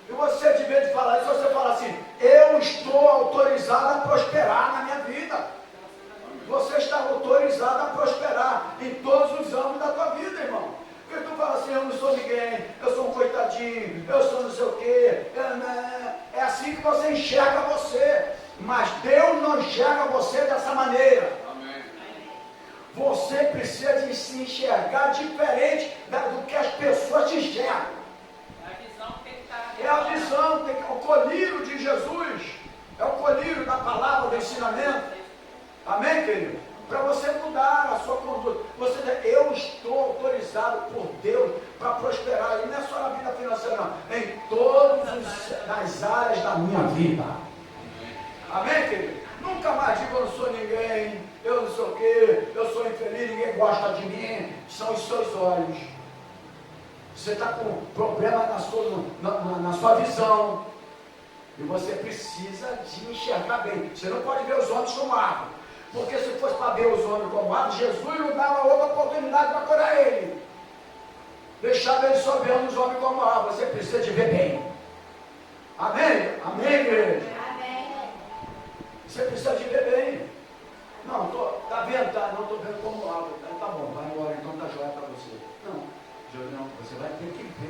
E você, de vez de falar isso, você fala assim: eu estou autorizado a prosperar na minha vida. Você está autorizado a prosperar em todos os âmbitos da tua vida, irmão. Porque tu fala assim: eu não sou ninguém, eu sou um coitadinho, eu sou não sei o quê. É assim que você enxerga você. Mas Deus não enxerga você dessa maneira. Amém. Você precisa de se enxergar diferente do que as pessoas te enxergam. A visão tem que estar. É a visão, o colírio de Jesus, é o colírio da palavra, do ensinamento. Amém, querido? Para você mudar a sua conduta. Você diz: eu estou autorizado por Deus para prosperar. E não é só na vida financeira, não. Em todas as áreas da minha vida. Amém, querido? Nunca mais diga: eu não sou ninguém, eu não sei o quê, eu sou infeliz, ninguém gosta de mim. São os seus olhos. Você está com problema na sua visão. E você precisa de enxergar bem. Você não pode ver os homens como árvore. Porque se fosse para ver os homens como árvore, Jesus não dava outra oportunidade para curar ele. Deixava ele só vendo os homens como árvore. Você precisa de ver bem. Amém? Amém, igreja? Amém. Você precisa de ver bem. Não, tá vendo? Tá, não estou vendo como árvore. Tá bom, vai embora, então tá joia para você. Não, você vai ter que ver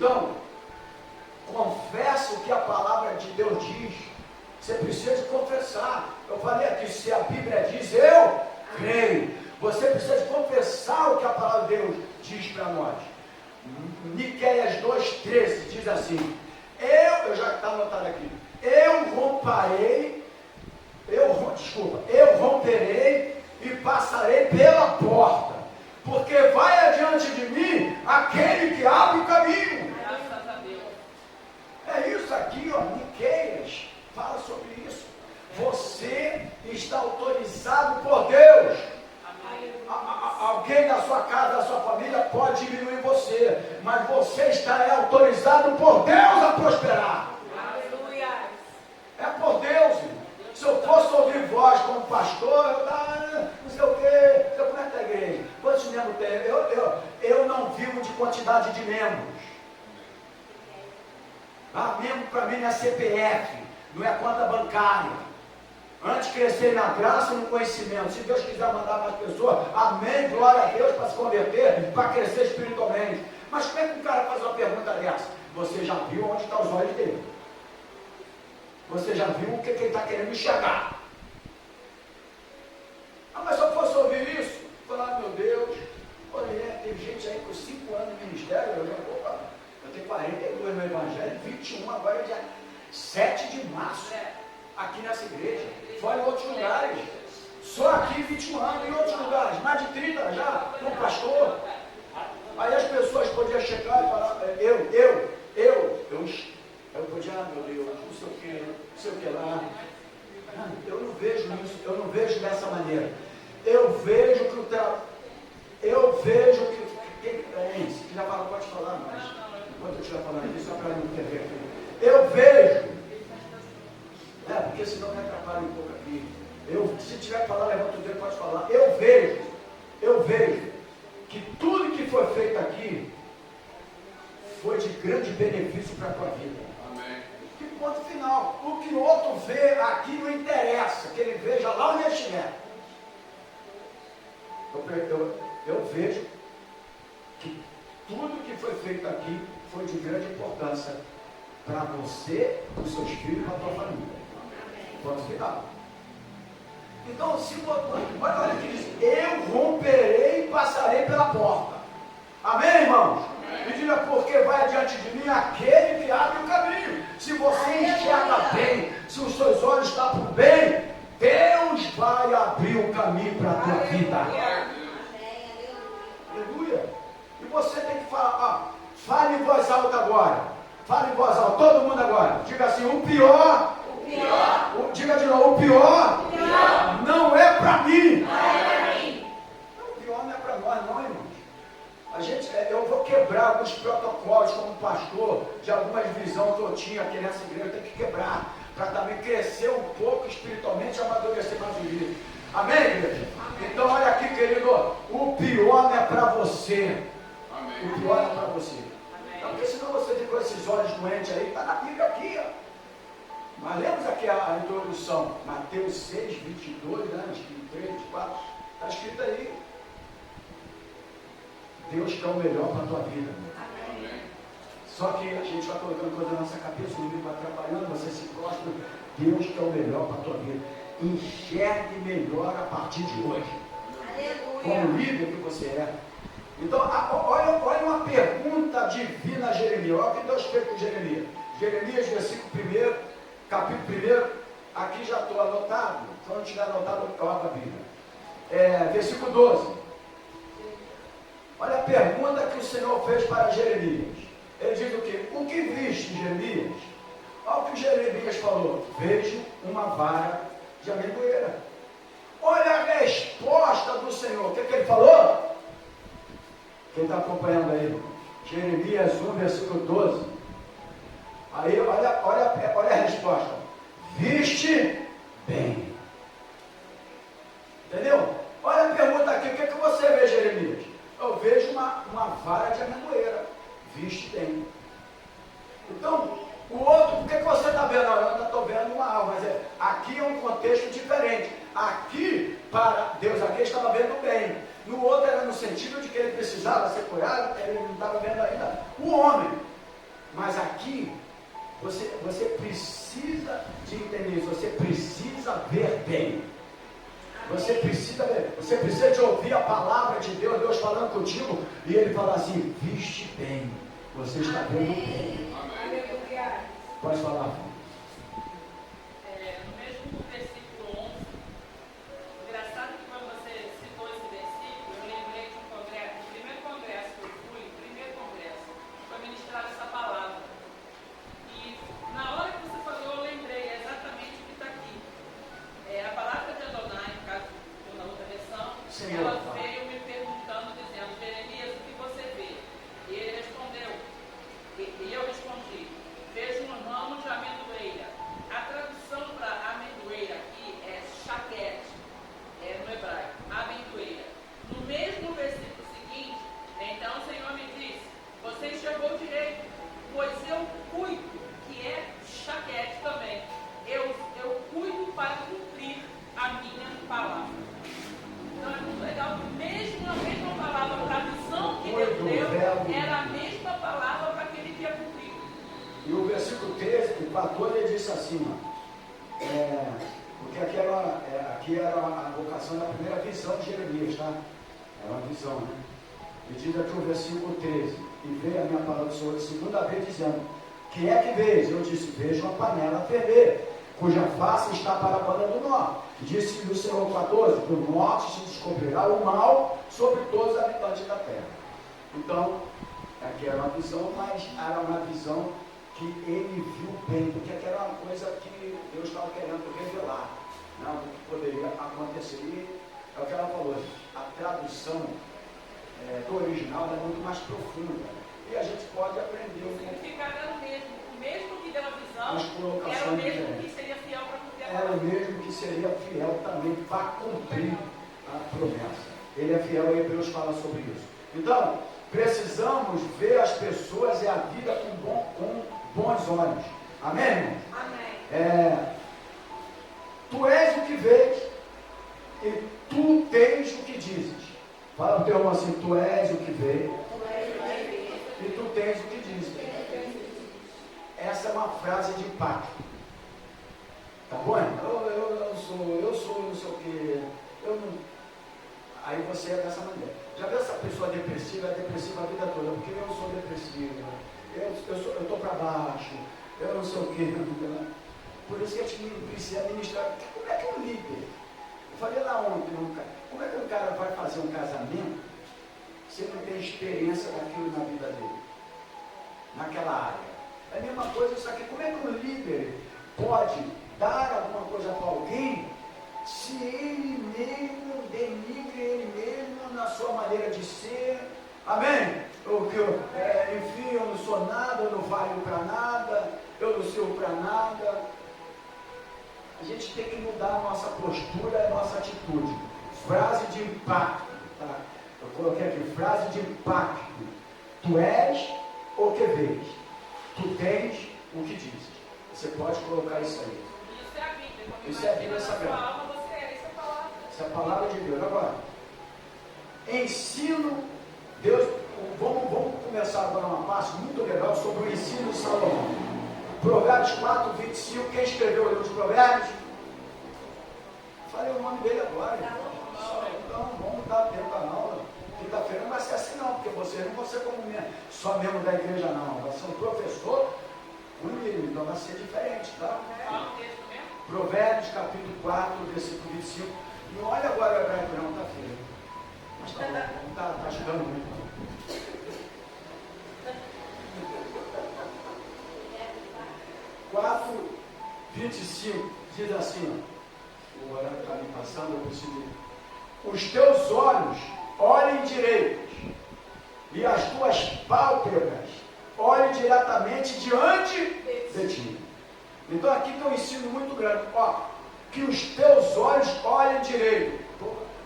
Então, confessa o que a palavra de Deus diz. Você precisa confessar. Eu falei aqui, se a Bíblia diz, eu creio. Você precisa confessar o que a palavra de Deus diz para nós. Miqueias 2,13 diz assim, eu já está anotado aqui, eu romperei e passarei pela porta, porque vai adiante de mim aquele que abre o caminho. Graças a Deus. É isso aqui, ó, Miqueias fala sobre isso. Você está autorizado por Deus. Alguém da sua casa, da sua família pode diminuir você, mas você está autorizado por Deus a prosperar. Aleluia. É por Deus, irmão. Se eu fosse ouvir voz como pastor, eu estava, não sei o quê, eu como é que é a igreja? Quantos membros tem? Eu não vivo de quantidade de membros. Membro para mim não é CPF, não é conta bancária. Antes crescer na graça e no conhecimento. Se Deus quiser mandar mais pessoas, amém, glória a Deus, para se converter, para crescer espiritualmente. Mas como é que um cara faz uma pergunta dessa? Você já viu onde estão os olhos dele? Você já viu o que ele está querendo enxergar? Mas se eu fosse ouvir isso, falar, meu Deus, olha, tem gente aí com 5 anos de ministério, eu tenho 42 no Evangelho, 21 agora é dia 7 de março. Aqui nessa igreja, fora em outros lugares, só aqui 21 anos, em outros lugares, mais de 30 já, como pastor. Aí as pessoas podiam chegar e falar, eu podia, meu Deus, não sei o que lá. Eu não vejo isso, eu não vejo dessa maneira. Eu vejo que se já falou, pode falar, mas enquanto eu estiver falando aqui, só para não entender. Eu vejo. Porque senão me atrapalha um pouco aqui. Se tiver que falar, levanta o dedo, pode falar. Eu vejo que tudo que foi feito aqui foi de grande benefício para a tua vida. Amém. Que ponto final. O que o outro vê aqui não interessa, que ele veja lá onde ele estiver. Eu vejo que tudo que foi feito aqui foi de grande importância para você, para os seus filhos e para a tua família. Ponto final. Então, olha o que diz, eu romperei e passarei pela porta. Amém, irmãos? E diga, porque vai adiante de mim aquele que abre o caminho. Se você enxerga bem, se os seus olhos estão por bem, Deus vai abrir o caminho para a tua vida. Aleluia. E você tem que falar, fale em voz alta agora. Fale em voz alta, todo mundo agora. Diga assim, o pior. Diga de novo, o pior não é para mim. O pior não é para nós, não, irmãos. Eu vou quebrar alguns protocolos como pastor de alguma divisão que eu tinha aqui nessa igreja. Eu tenho que quebrar para também crescer um pouco espiritualmente e amadurecer mais o livro. Amém, igreja? Amém. Então, olha aqui, querido, o pior não é para você. Amém. O pior é para você. Amém. Então, porque senão você ficou esses olhos doentes aí, está na Bíblia aqui, ó. Mas lemos aqui a introdução, Mateus 6, 22, 23, 24, está escrito aí. Deus quer o melhor para a tua vida. Amém. Só que a gente vai colocando coisa na nossa cabeça, o livro vai atrapalhando, você se prostra. Deus quer o melhor para a tua vida. Enxergue melhor a partir de hoje. Aleluia. Como líder que você é. Então, olha uma pergunta divina a Jeremias. Olha o que Deus fez com Jeremias. Jeremias, versículo 1. Capítulo 1, aqui já estou anotado, quando tiver anotado, eu abro a Bíblia. Versículo 12. Olha a pergunta que o Senhor fez para Jeremias. Ele diz o quê? O que viste, Jeremias? Olha o que Jeremias falou. Vejo uma vara de amendoeira. Olha a resposta do Senhor. O que ele falou? Quem está acompanhando aí? Jeremias 1, versículo 12. Aí, olha a resposta. Viste bem. Entendeu? Olha a pergunta aqui. O que você vê, Jeremias? Eu vejo uma vara de amendoeira. Viste bem. Então, o outro, o que você está vendo? Eu estou vendo uma árvore, mas aqui é um contexto diferente. Aqui, para Deus, aqui estava vendo bem. No outro era no sentido de que ele precisava ser curado, ele não estava vendo ainda o homem. aqui, você precisa de entender isso, você precisa ver bem. Você precisa de ouvir a palavra de Deus, Deus falando contigo, e Ele fala assim, viste bem, você está vendo bem. Pode falar, filho. No mesmo versículo 11, engraçado que quando você citou esse versículo, eu lembrei de um congresso, o primeiro congresso que eu fui, foi ministrar essa palavra. E na hora que você falou, eu lembrei exatamente o que está aqui. A palavra de Adonai, no caso, na outra versão, Senhor, ela veio me perguntando, dizendo, Jeremias, o que você vê? E ele respondeu, e eu respondi, vejo um ramo de amendoeira. A tradução para amendoeira aqui é shaquete, no hebraico, amendoeira. No mesmo versículo seguinte, então o Senhor me disse, você enxergou direito, pois eu cuido, que é shaquete também. Eu cuido para cumprir a minha palavra. Então é muito legal que mesmo a mesma palavra para a visão que Deus deu, era a mesma palavra para aquele que ia cumprir. E o versículo 13, 14, ele disse assim, porque aqui era a vocação da primeira visão de Jeremias, tá? Era uma visão, né? E diz aqui o versículo 13, e veio a minha palavra do Senhor de segunda vez dizendo, que é que vês? Eu disse, vejo uma panela ferver, cuja face está para a banda do norte. Disse o Senhor 14, do norte se descobrirá o mal sobre todos os habitantes da terra. Então, aqui era uma visão, mas era uma visão que ele viu bem, porque aquela era uma coisa que Deus estava querendo revelar, né, do que poderia acontecer. E é o que ela falou, a tradução do original é muito mais profunda. E a gente pode aprender o significado era o mesmo que deu a visão, as era o mesmo diferentes. que seria fiel para cumprir a Era palavra. o mesmo que seria fiel também para cumprir a promessa. Ele é fiel, e Hebreus fala sobre isso. Então, precisamos ver as pessoas e a vida com bons olhos. Amém, irmão? Amém. Tu és o que vês e tu tens o que dizes. Fala para o teu irmão assim, tu és o que vês e tu tens o que dizes. Essa é uma frase de impacto. Tá bom? Eu sou não sei o que. Aí você é dessa maneira. Já viu essa pessoa depressiva? É depressiva a vida toda, porque eu sou depressiva. Eu estou para baixo. Eu não sei o que. Por isso que a gente precisa administrar. Como é que um líder? Eu falei lá ontem, como é que um cara vai fazer um casamento se ele não tem experiência daquilo na vida dele? Naquela área. É a mesma coisa, só que como é que um líder pode dar alguma coisa para alguém se ele mesmo denigre ele mesmo na sua maneira de ser? Amém? Enfim, eu não sou nada, eu não valho para nada, eu não sirvo para nada. A gente tem que mudar a nossa postura e a nossa atitude. Frase de impacto, tá? Eu coloquei aqui, frase de impacto. Tu és o que vês, tu tens o que dizes. Você pode colocar isso aí. Isso é a Bíblia. Isso é a Bíblia Sagrada. Essa é a palavra de Deus. Agora, ensino, Deus, vamos começar agora uma parte muito legal sobre o ensino de Salomão. Provérbios 4, 25, quem escreveu o livro de Provérbios? Falei o nome dele agora. Então, vamos dar tempo à aula. Quinta-feira não vai ser assim não, porque você não vai ser como só membro da igreja não. Vai ser um professor unido, então vai ser diferente, tá? Provérbios capítulo 4, versículo 25. Não olha agora o hebraico não, tá filho? Mas tá bom, tá ajudando muito. 4, 25, diz assim, ó, o horário está me passando, eu preciso. Os teus olhos olhem direitos, e as tuas pálpebras olhem diretamente diante de ti. Então aqui tem um ensino muito grande, ó, que os teus olhos olhem direito.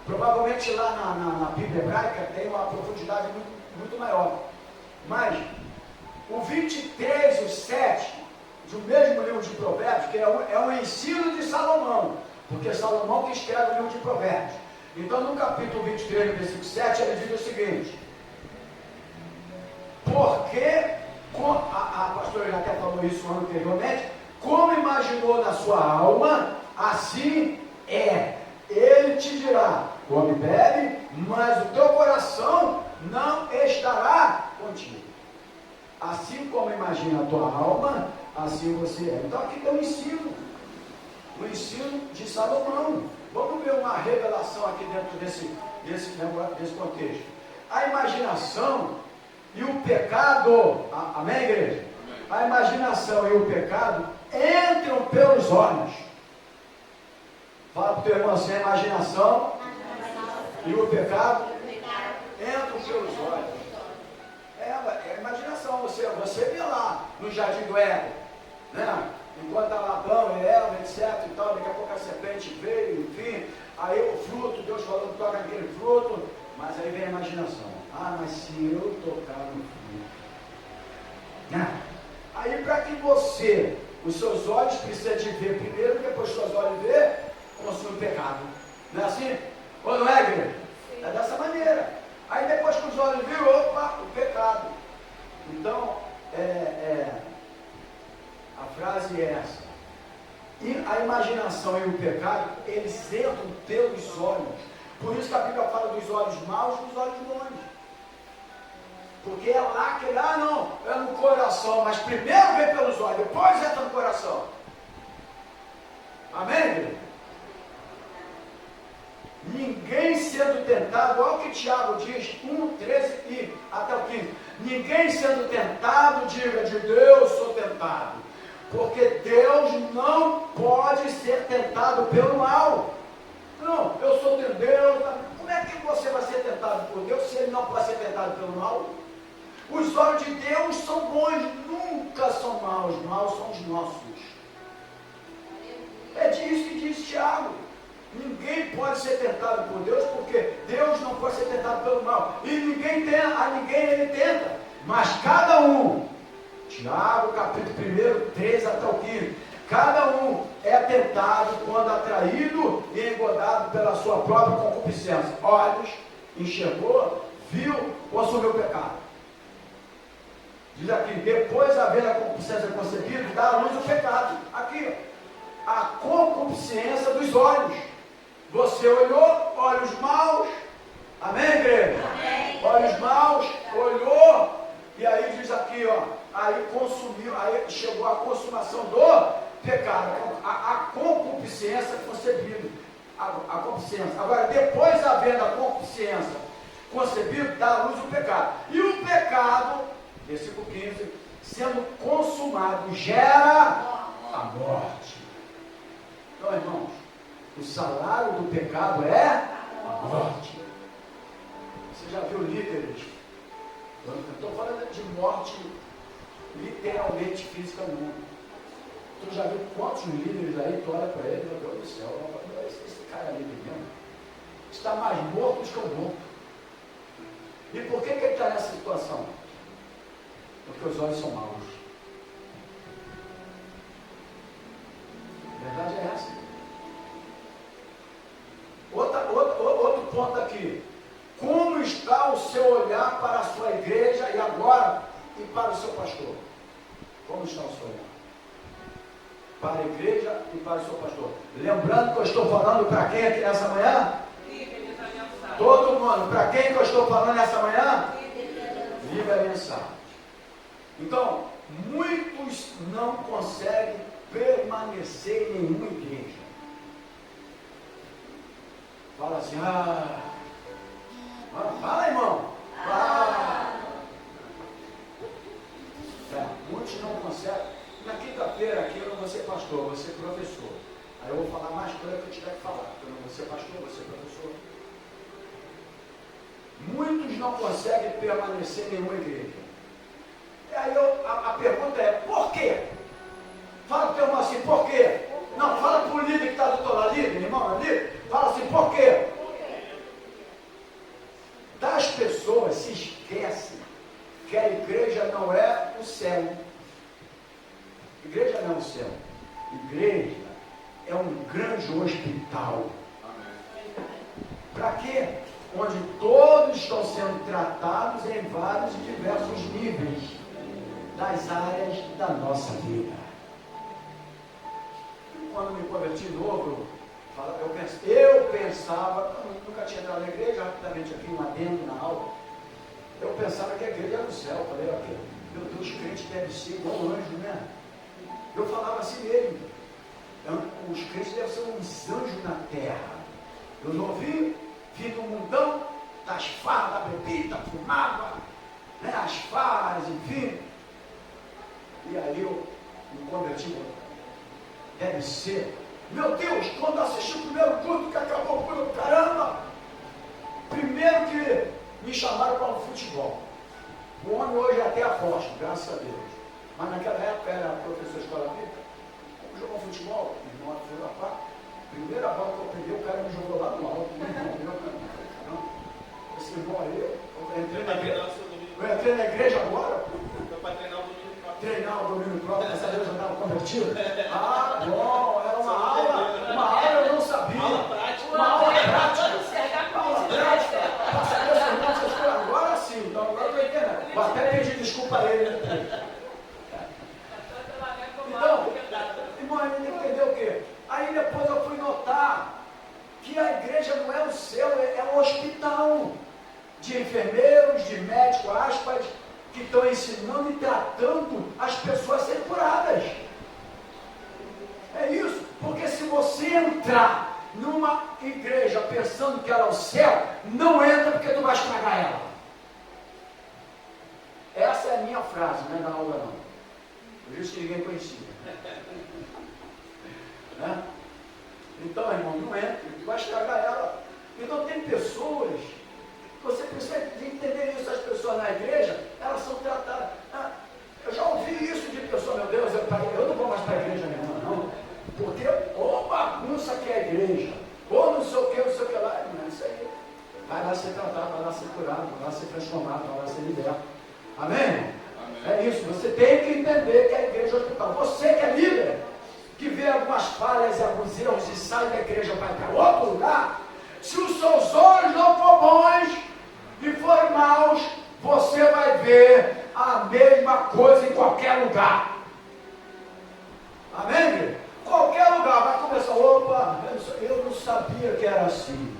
Provavelmente lá na Bíblia hebraica tem uma profundidade muito maior. Mas o 23 e o 7 do mesmo livro de Provérbios, que é um ensino de Salomão, porque Salomão que escreve o livro de Provérbios. Então no capítulo 23, versículo 7, ele diz o seguinte: porque A pastora já até falou isso anteriormente. Como imaginou na sua alma, assim é. Ele te dirá: come e bebe, mas o teu coração não estará contigo. Assim como imagina a tua alma, assim você é. Então aqui tem um ensino. O ensino de Salomão. Vamos ver uma revelação aqui dentro desse contexto. A imaginação e o pecado, amém, igreja? A imaginação e o pecado entram pelos olhos. Fala para o teu irmão assim: a imaginação e o pecado entram pelos olhos. É a imaginação. Você vê lá no jardim do Éden, né? Enquanto Adão e Eva, etc. e tal, daqui a pouco a serpente veio, enfim. Aí o fruto, Deus falou que toca naquele fruto, mas aí vem a imaginação. Ah, mas se eu tocar no fruto. Aí para que você, os seus olhos precisam de ver primeiro, depois os seus olhos ver, consome o pecado. Não é assim? Ou não é, igreja? É dessa maneira. Aí depois que os olhos viram, opa, o pecado. Então, a frase é essa. E a imaginação e o pecado, eles entram pelos olhos. Por isso que a Bíblia fala dos olhos maus e dos olhos bons. Porque é lá que, não, é no coração, mas primeiro vem pelos olhos, depois entra no coração. Amém, igreja? Ninguém sendo tentado, olha o que Tiago diz, 1, 13 e até o 15. Ninguém sendo tentado, diga: de Deus sou tentado. Porque Deus não pode ser tentado pelo mal. Não, eu sou de Deus. Como é que você vai ser tentado por Deus se ele não pode ser tentado pelo mal? Os olhos de Deus são bons, nunca são maus. Maus são os nossos. É disso que diz Tiago. Ninguém pode ser tentado por Deus, porque Deus não pode ser tentado pelo mal. E a ninguém ele tenta. Mas cada um, Tiago capítulo 1, 13 até o 15, cada um é tentado quando atraído e engodado pela sua própria concupiscência. Olhos, enxergou, viu, consumiu o pecado. Diz aqui: depois, havendo a concupiscência concebida, dá à luz o pecado. Aqui, a concupiscência dos olhos. Você olhou, olhos maus, amém, igreja? Amém. Olhos maus, olhou, e aí diz aqui, aí consumiu, aí chegou a consumação do pecado, a concupiscência concebida, a concupiscência. Agora, depois, havendo a concupiscência concebida, dá à luz o pecado. E o pecado, versículo 15, sendo consumado, gera a morte. Então, irmãos, o salário do pecado é a morte. Você já viu líderes? Eu estou falando de morte literalmente física, não. Tu já viu quantos líderes aí, tu olha para ele, meu Deus do céu, esse cara ali mesmo está mais morto do que o morto. E por que ele está nessa situação? Porque os olhos são maus. A verdade é essa. Outro ponto aqui. Como está o seu olhar para a sua igreja e agora e para o seu pastor? Como está o seu olhar? Para a igreja e para o seu pastor. Lembrando que eu estou falando para quem aqui nessa manhã? Todo mundo. Para quem que eu estou falando nessa manhã? Vive a mensagem. Então, muitos não conseguem permanecer em nenhuma igreja. Fala assim: fala, irmão. Muitos não conseguem. Na quinta-feira aqui eu não vou ser pastor, vou ser professor. Aí eu vou falar mais coisa que eu tiver que falar, porque eu não vou ser pastor, vou ser professor. Muitos não conseguem permanecer em nenhuma igreja. E aí a pergunta é: por quê? Fala para o teu irmão assim: por quê? Não, fala para o líder que está do teu lado, líder, irmão, líder. Fala assim: por quê? Das pessoas se esquecem que a igreja não é o céu. Igreja não é o céu. Igreja é um grande hospital. Para quê? Onde todos estão sendo tratados em vários e diversos níveis. das áreas da nossa vida. Quando me converti novo, eu pensava, eu nunca tinha entrado na igreja, rapidamente aqui um adendo na aula, eu pensava que a igreja era no céu. Eu falei, ok, meu Deus, crente deve ser igual anjo, né? Eu falava assim mesmo, os crentes devem ser uns anjos na terra. Eu não vi do mundão, das farras, da bebida, fumava, né, as farras, enfim. E aí eu me converti. Deve ser. Meu Deus, quando assisti o primeiro culto que acabou o culto, caramba! Primeiro que me chamaram para o futebol. O homem hoje é até apóstolo, graças a Deus. Mas naquela época era professor de escola bíblica. Vamos jogar futebol? Meu irmão foi na parte. Primeira bola que eu peguei, o cara me jogou lá no alto. Esse irmão aí, eu entrei na igreja agora. Foi para treinar o domínio próprio. Treinar o domínio próprio, essa vez eu estava convertido. Ah, bom, era uma aula eu não sabia. Aula prática. Uma aula prática. Aula prática. Agora sim, então agora eu estou entendendo. Vou até pedir desculpa a ele. Então, irmão, ele entendeu o quê? Aí depois eu fui notar que a igreja não é o céu, é um hospital de enfermeiros, de médicos, aspas, que estão ensinando e tratando as pessoas a serem curadas. É isso, porque se você entrar numa igreja pensando que ela é o céu, não entra porque tu vai estragar ela. Essa é a minha frase, não é na aula não. Por isso que ninguém conhecia. Né? Então, irmão, não entra, tu vai estragar ela. Então tem pessoas, você precisa entender isso, as pessoas na igreja, elas são tratadas. Eu já ouvi isso de pessoas, meu Deus, eu não vou mais para a igreja nenhuma, não. Porque, ou bagunça que é a igreja, ou não sei o que lá, não é isso aí. Vai lá ser tratado, vai lá ser curado, vai lá ser transformado, vai lá ser liberto. Amém? Amém? É isso, você tem que entender que a igreja é hospital. Você que é líder, que vê algumas falhas e alguns erros e sai da igreja para ir para outro lugar, se os seus olhos não for bons e forem maus, você vai ver a mesma coisa em qualquer lugar. Amém, igreja? Qualquer lugar, vai começar, opa, eu não sabia que era assim.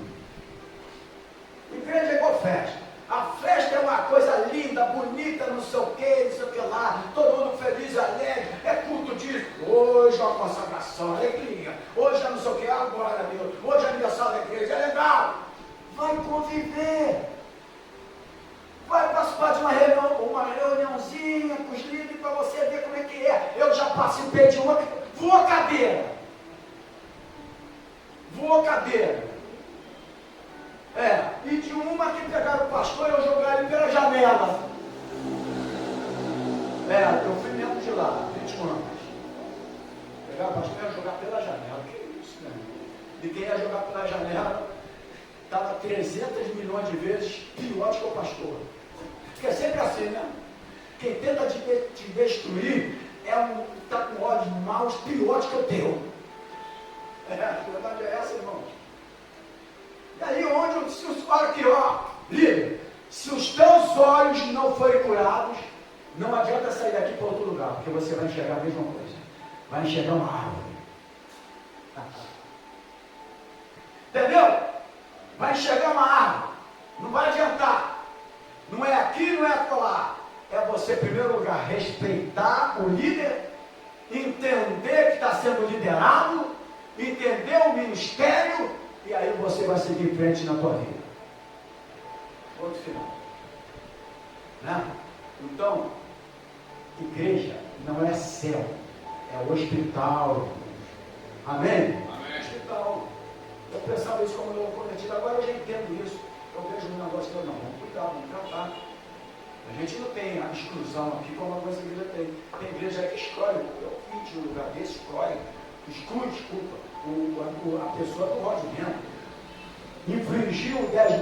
Igreja é igual festa. A festa é uma coisa linda, bonita, não sei o que lá, todo mundo feliz e alegre, é culto disso. Hoje é uma consagração, alegria. Hoje é não sei o que, agora, Deus. Hoje é aniversário da igreja, é legal. Vai conviver. Vai participar de uma reuniãozinha com os líderes para você ver como é que é. Eu já participei de uma, voa cadeira. E de uma que pegaram o pastor e eu jogaram ele pela janela. Eu fui membro de lá, 21 anos. Pegar o pastor e ia jogar pela janela. Que isso, né? E quem ia jogar pela janela estava 300 milhões de vezes pior do que o pastor. Porque é sempre assim, né? Quem tenta te destruir está com olhos maus piores que o teu. A verdade é essa, irmão. E aí olha aqui, líder, se os teus olhos não forem curados, não adianta sair daqui para outro lugar, porque você vai enxergar a mesma coisa. Vai enxergar uma árvore. Entendeu? Vai enxergar uma árvore. Não vai adiantar. Não é aqui, não é acolá. É você, em primeiro lugar, respeitar o líder, entender que está sendo liderado, entender o ministério, e aí você vai seguir em frente na tua vida. Outro final. Né? Então, igreja não é céu, é hospital. Amém? Amém. Hospital. Eu pensava isso como eu convertido, agora eu já entendo isso. Eu vejo um negócio que eu não, vamos cuidar, vamos tratar. A gente não tem a exclusão aqui como algumas igrejas tem. Tem igreja aí que escolhe, eu fui de um lugar desse, exclui, a pessoa do rodimento. Infringiu o 10º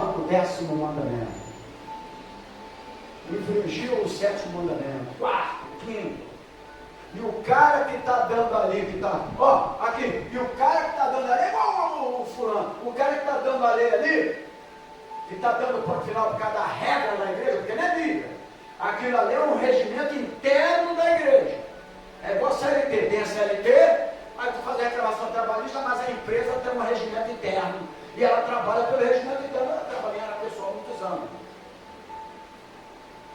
mandamento. Infringiu o 7º mandamento. 4º, 5º. E o cara que está dando ali, que está, aqui, e o cara que está dando ali, igual o fulano, o cara que está dando ali, que está dando para o final por causa da regra da igreja, porque não é Bíblia. Aquilo ali é um regimento interno da igreja. É igual a CLT. Tem a CLT, aí tu faz a reclamação trabalhista, mas a empresa tem um regimento interno. E ela trabalha pelo regimento interno. Ela trabalha na pessoa há muitos anos.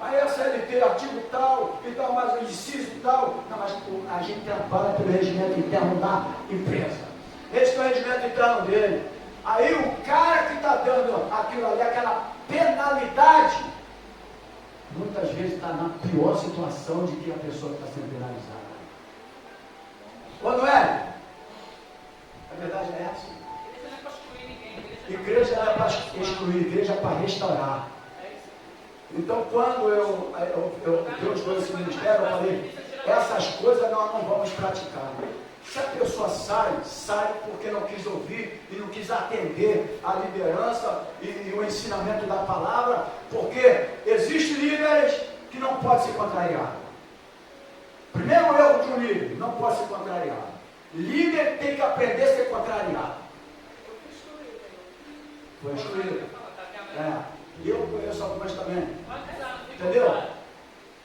Aí a CLT, artigo tal, e tal, mas o inciso tal. Não, mas a gente trabalha pelo regimento interno da empresa. Esse é o regimento interno dele. Aí o cara que está dando aquilo ali, aquela penalidade, muitas vezes está na pior situação de que a pessoa que está sendo penalizada. Ou não é? A verdade é essa. Igreja não é para excluir, igreja é para restaurar. Então, quando Deus deu esse ministério, eu falei, essas coisas nós não vamos praticar. Se a pessoa sai porque não quis ouvir e não quis atender a liderança e o ensinamento da palavra, porque existem líderes que não podem ser contrariados. Primeiro erro de um líder, não pode ser contrariado. Líder tem que aprender a ser contrariado. Foi excluído. E eu conheço algumas também. Entendeu?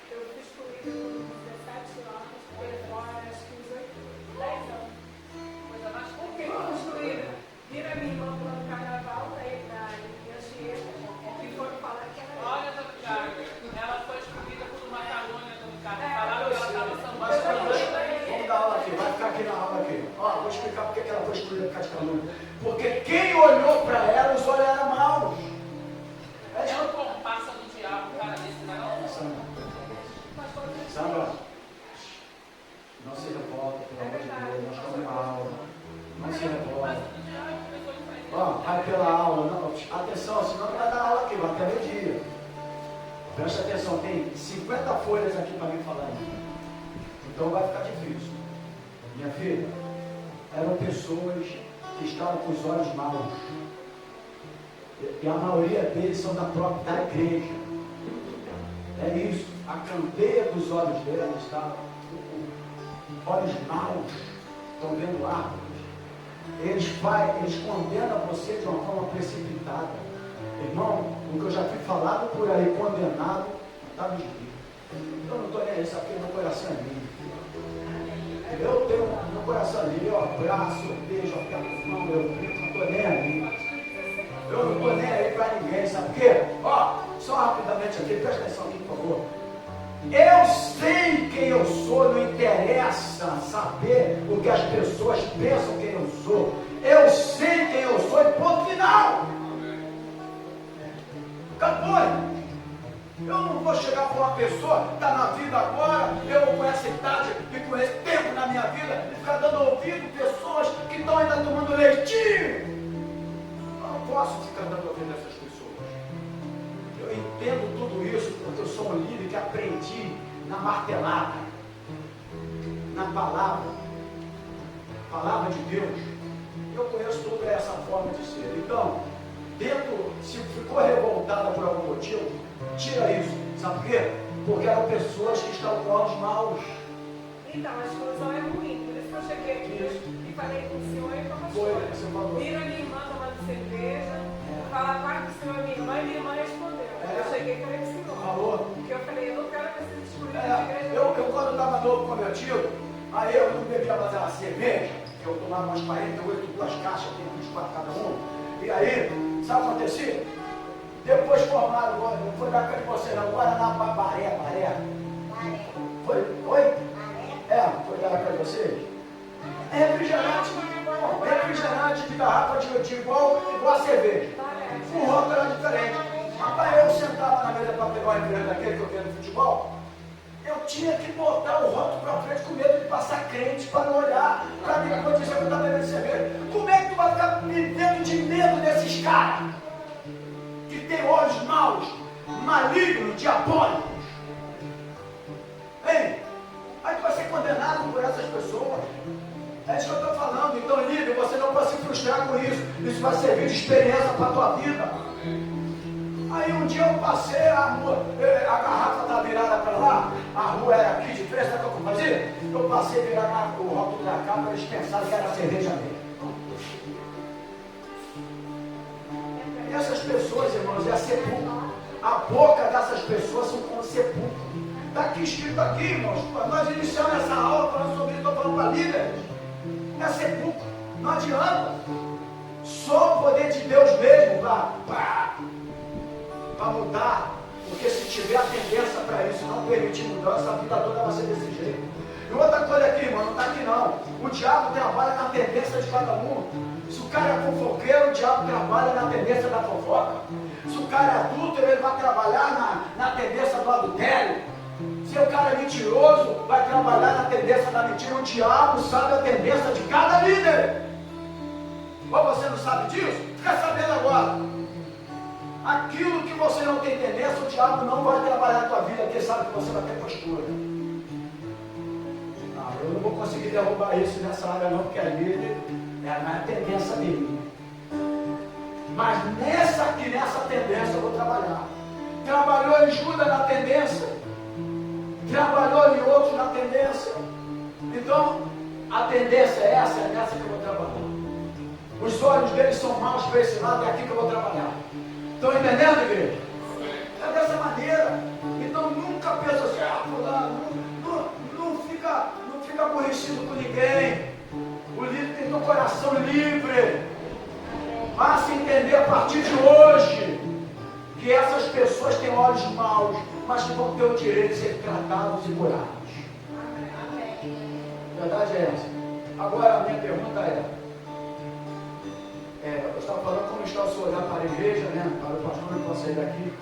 Eu fui excluído com 17 anos, telefone, acho que uns 10 anos. Por que eu fui excluída? Vira minha irmã no carnaval, daí na Anchieta, e foram falar que era. Olha, Dona Carmen, ela foi excluída por uma calúnia, Dona Carmen. Falaram que ela estava Mas sambando. vamos dar aula aqui, vai ficar aqui na aula aqui. Ó, vou explicar porque que ela foi excluída por causa de calúnia. Porque quem olhou para ela, os olhos eram maus. É um compassa do diabo, um cara desse, não é não? Sandra, não se revolta, pelo amor de Deus, nós estamos em aula. Não se revolta. Ó, vai pela aula, não, atenção, senão não vai dar aula aqui, vai até meio-dia. Presta atenção, tem 50 folhas aqui para mim falar. Então vai ficar difícil. Minha filha, eram pessoas que estavam com os olhos maus. E a maioria deles são da igreja. É isso. A candeia dos olhos deles está. Olhos maus. Estão vendo árvores. Eles condenam você de uma forma precipitada. Irmão, o que eu já fui falado por aí, condenado, está nos livros. Eu não estou nem aí, isso aqui meu coração é livre. Eu tenho meu coração livre, eu abraço, eu beijo, eu fico com eu brinco, não estou nem aí. Eu não estou nem aí para ninguém, sabe por quê? Ó, só rapidamente aqui, presta atenção aqui, por favor. Eu sei quem eu sou, não interessa saber o que as pessoas pensam quem eu sou. Eu sei quem eu sou e ponto final. Acabou. Eu não vou chegar para uma pessoa que está na vida agora, eu com essa idade e com esse tempo na minha vida, e ficar dando ouvido pessoas que estão ainda tomando leitinho. Eu não posso ficar dando ouvido a essas pessoas. Eu entendo tudo isso porque eu sou um líder que aprendi na martelada, na palavra de Deus. Eu conheço toda essa forma de ser. Então, se ficou revoltada por algum motivo, tira isso. Sabe por quê? Porque eram pessoas que estavam com olhos maus. Então, a exclusão é ruim. Por isso que eu cheguei aqui e falei com o senhor e com a Foi, pastora. você falou. Viram a minha irmã tomando cerveja, falaram mais do senhor a minha irmã respondeu. Eu cheguei e falei com o senhor. Falou. Porque eu falei, eu não quero que vocês excluíram de igreja. Eu quando estava novo convertido, aí eu não bebia mais a cerveja, que eu tomava umas 48, 2 caixas, tem 24 cada um. E aí, sabe o que acontecia? Depois formaram, foi da casa de vocês, não, Guaraná Baré. Foi? Oi? Foi da casa de vocês? É refrigerante de garrafa de igual a cerveja. O rótulo era diferente. Rapaz, eu sentava na mesa para pegar o refrigerante daquele que eu via no futebol. Eu tinha que botar o rótulo para frente com medo de passar crente para não olhar, para mim depois dizer que eu estava bebendo cerveja. Como é que tu vai ficar vivendo de medo desses caras? Que tem olhos maus, malignos, diabólicos. Hein? Aí tu vai ser condenado por essas pessoas. É isso que eu estou falando. Então, líder, você não pode se frustrar com isso. Isso vai servir de experiência para a tua vida. Aí um dia eu passei a rua, a garrafa estava virada para lá, a rua era aqui de frente, sabe o que eu fazia? Eu passei a virar o rótulo da cá para eles pensarem que era cerveja mesmo. E essas pessoas, irmãos, é sepulcro. a boca dessas pessoas são como sepulcro. Está aqui escrito aqui, irmãos. Nós iniciamos essa aula falando sobre isso, estou falando para líderes. É sepulcro, não adianta. Só o poder de Deus mesmo para mudar. Porque se tiver a tendência para isso, não permitir mudança, a vida toda vai ser desse jeito. E outra coisa aqui, irmão, não está aqui não. O diabo trabalha na tendência de cada um. Se o cara é fofoqueiro, o diabo trabalha na tendência da fofoca. Se o cara é adúltero, ele vai trabalhar na tendência do adultério. Se o cara é mentiroso, vai trabalhar na tendência da mentira. O diabo sabe a tendência de cada líder. Ou você não sabe disso? Fica sabendo agora. Aquilo que você não tem tendência, o diabo não vai trabalhar na tua vida, porque ele sabe que você vai ter postura. Não, eu não vou conseguir derrubar isso nessa área não, porque é líder, é a tendência dele. Mas nessa tendência eu vou trabalhar. Trabalhou em Judas na tendência, trabalhou em outros na tendência. Então, a tendência é essa, é nessa que eu vou trabalhar. Os olhos deles são maus para esse lado, é aqui que eu vou trabalhar. Estão entendendo, igreja? É dessa maneira. Então nunca pensa assim, fulano, não fica aborrecido com ninguém. O líder tem teu coração livre. Passa a entender a partir de hoje que essas pessoas têm olhos maus, mas que vão ter o direito de ser tratados e curados. A verdade é essa. Agora a minha pergunta eu estava falando como está o seu olhar para a igreja, né? Para o pastor não pode sair daqui.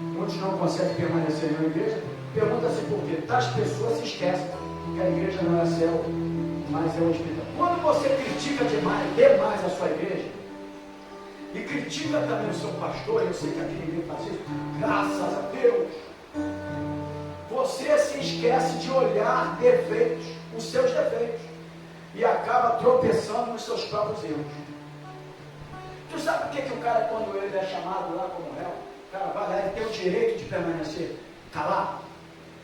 Muitos não conseguem permanecer na igreja. Pergunta-se por quê? As pessoas se esquecem que a igreja não é céu, mas é um hospital. Quando você critica demais a sua igreja, e critica também o seu pastor, eu sei que aqui ninguém faz isso, graças a Deus, você se esquece de olhar defeitos, os seus defeitos, e acaba tropeçando nos seus próprios erros. Tu sabe por que o cara, quando ele é chamado lá como réu, o cara vai lá, ele tem o direito de permanecer calado?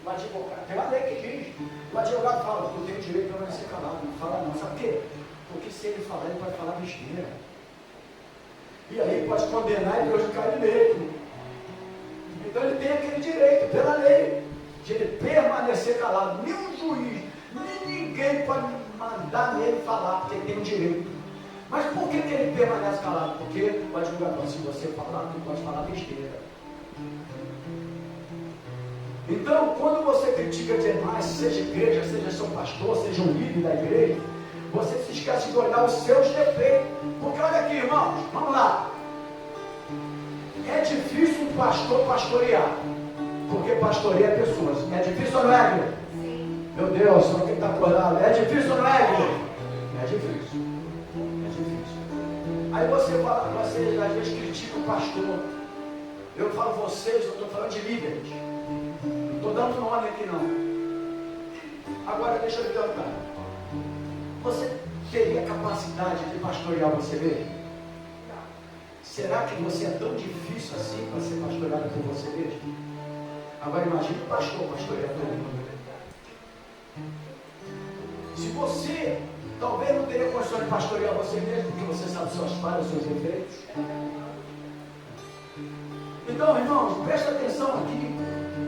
O advogado, tem uma lei que diz, o advogado fala, tu tem o direito de permanecer calado, não fala não, sabe por quê? Porque se ele falar, ele pode falar besteira. E aí pode condenar e prejudicar ele mesmo. Então ele tem aquele direito, pela lei, de ele permanecer calado. Nenhum juiz, nem ninguém pode mandar nele falar, porque ele tem o direito. Mas por que ele permanece calado? Porque o advogado, se você falar, tu pode falar besteira. Então, quando você critica demais, seja igreja, seja seu pastor, seja um líder da igreja, você se esquece de olhar os seus defeitos. Porque olha aqui, irmãos, vamos lá. É difícil um pastor pastorear, porque pastoreia pessoas. É difícil ou não é, igreja? Sim. Meu Deus, só quem está acordado. É difícil ou não é, igreja? É difícil. Aí você fala, vocês às vezes criticam o pastor. Eu falo vocês, eu estou falando de líderes. Não estou dando nome aqui não. Agora deixa eu lhe perguntar. Você teria capacidade de pastorear você mesmo? Não. Será que você é tão difícil assim para ser pastoreado por você mesmo? Agora imagine o pastor pastorear todo mundo. Se você talvez não teria condição de pastorear você mesmo, porque você sabe suas falhas, seus defeitos. Então, irmãos, presta atenção aqui.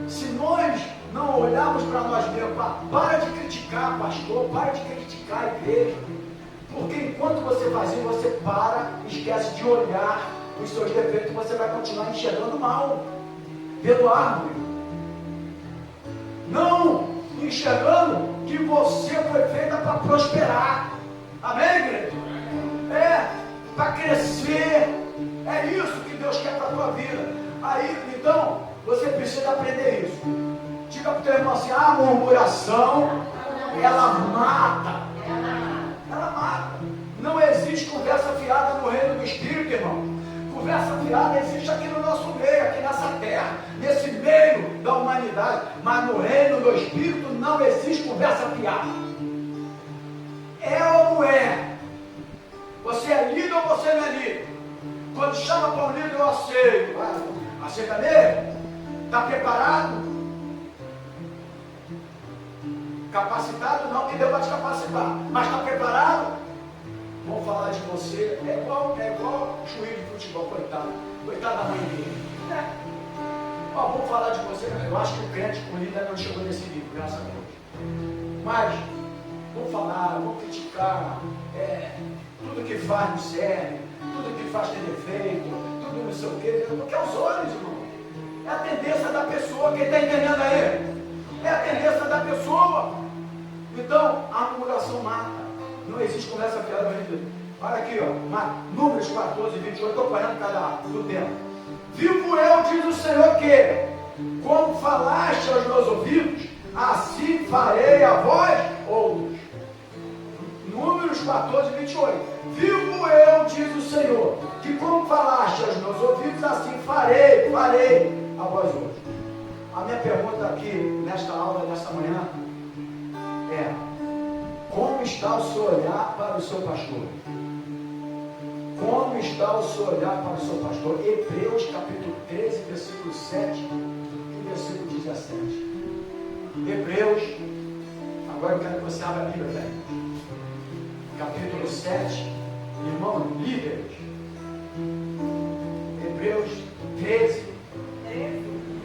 Se nós não olharmos para nós mesmos, para de criticar pastor, para de criticar a igreja, porque enquanto você faz isso, você para, esquece de olhar os seus defeitos, você vai continuar enxergando mal, vendo árvore. Não enxergando que você foi feita para prosperar. Amém, igreja? Para crescer. É isso que Deus quer para a tua vida. Aí, então, você precisa aprender isso. Diga para o teu irmão assim, a murmuração, ela mata. Ela mata. Não existe conversa fiada no reino do Espírito, irmão. Conversa fiada existe aqui no nosso meio, aqui nessa terra, nesse meio da humanidade. Mas no reino do Espírito não existe conversa fiada. É ou não é? Você é líder ou você não é líder? Quando chama para um líder, eu aceito. Aceita mesmo? Está preparado? Capacitado? Não, que Deus vai te capacitar. Mas está preparado? Vão falar de você. É igual juiz de futebol, coitado. Coitado da mãe dele. Ó, vamos falar de você, eu acho que o crente com ainda não chegou nesse nível, graças a Deus. Mas, vamos falar, vamos criticar, tudo que faz não serve, tudo que faz tem defeito, tudo não sei o quê, porque é os olhos, irmão. É a tendência da pessoa, quem está entendendo aí? É a tendência da pessoa. Então, a murmuração mata. Não existe conversa fiada na vida. Olha aqui, ó, Números 14, 28, estou correndo cada do tempo. Vivo eu, diz o Senhor, que, como falaste aos meus ouvidos, assim farei a vós outros. Números 14, 28. Vivo eu, diz o Senhor, que como falaste aos meus ouvidos, assim farei a vós outros. A minha pergunta aqui, nesta aula, nesta manhã, é: como está o seu olhar para o seu pastor? Como está o seu olhar para o seu pastor? Hebreus capítulo 13, versículo 7 e versículo 17. Hebreus, agora eu quero que você abra a Bíblia, velho. Capítulo 7, irmão, líderes. Hebreus 13,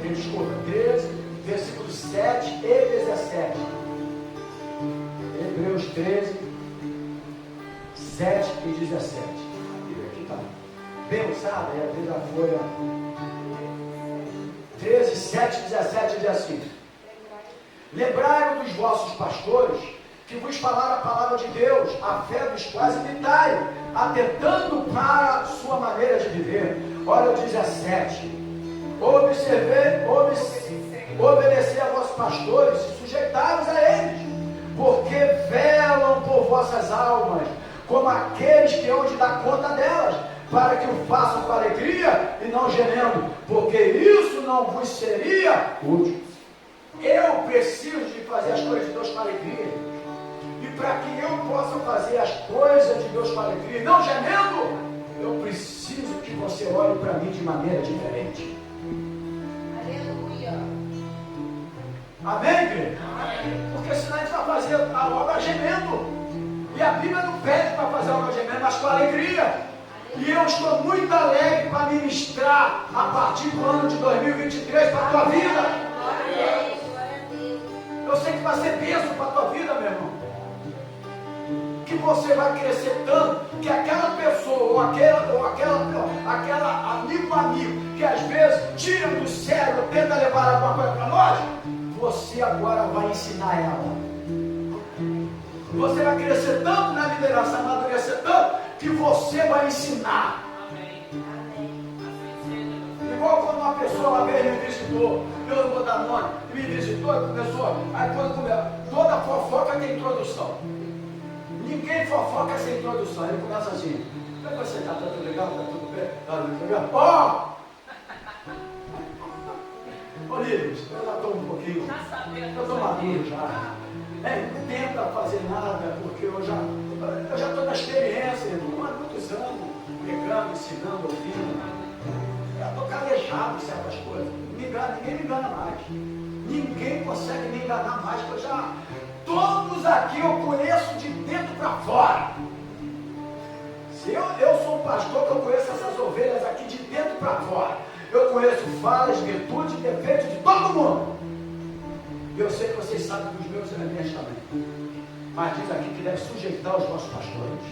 desculpa, 13, versículo 7 e 17. Hebreus 13, 7 e 17. Aqui está. Bem usada, é a Bíblia folha. 13, 7 e 17 diz assim: lembrai-vos dos vossos pastores, que vos falaram a palavra de Deus, a fé dos quais imitai, atentando para a sua maneira de viver. Olha o 17. Obedecer a vossos pastores e sujeitai-vos a eles, porque velam por vossas almas, como aqueles que hão de dar conta delas, para que o façam com alegria e não gemendo, porque isso não vos seria útil. Eu preciso de fazer as coisas de Deus com alegria, e para que eu possa fazer as coisas de Deus com alegria e não gemendo, eu preciso que você olhe para mim de maneira diferente. Aleluia. Amém, igreja? Porque senão a gente vai fazer a obra gemendo. E a Bíblia não pede para fazer a obra gemendo, mas com alegria. E eu estou muito alegre para ministrar a partir do ano de 2023 para a tua vida. Eu sei que vai ser bênção para a tua vida, meu irmão. Que você vai crescer tanto que aquela pessoa, ou aquela amigo, que às vezes tira do cérebro, tenta levar alguma coisa para nós, você agora vai ensinar ela. Você vai crescer tanto na liderança, amadurecer tanto, que você vai ensinar. Amém. Igual quando uma pessoa uma vez me visitou, eu não vou dar nome, me visitou e começou, aí quando começa, toda fofoca tem introdução. Ninguém fofoca sem introdução. Ele começa assim: como é que você está? Está tudo legal? Está tudo bem? Está tudo legal? Ô líderes, eu já estou um pouquinho, eu estou maduro já. Não tenta fazer nada, porque eu já estou na experiência, irmão, há muitos anos, pregando, ensinando, ouvindo. Eu estou calejado em certas coisas. Ninguém me engana mais. Ninguém consegue me enganar mais, porque todos aqui eu conheço de dentro para fora. Se eu sou um pastor que eu conheço essas ovelhas aqui de dentro para fora. Eu conheço falhas, virtudes, defeitos de todo mundo. E eu sei que vocês sabem dos meus elementos também. Mas diz aqui que deve sujeitar os vossos pastores.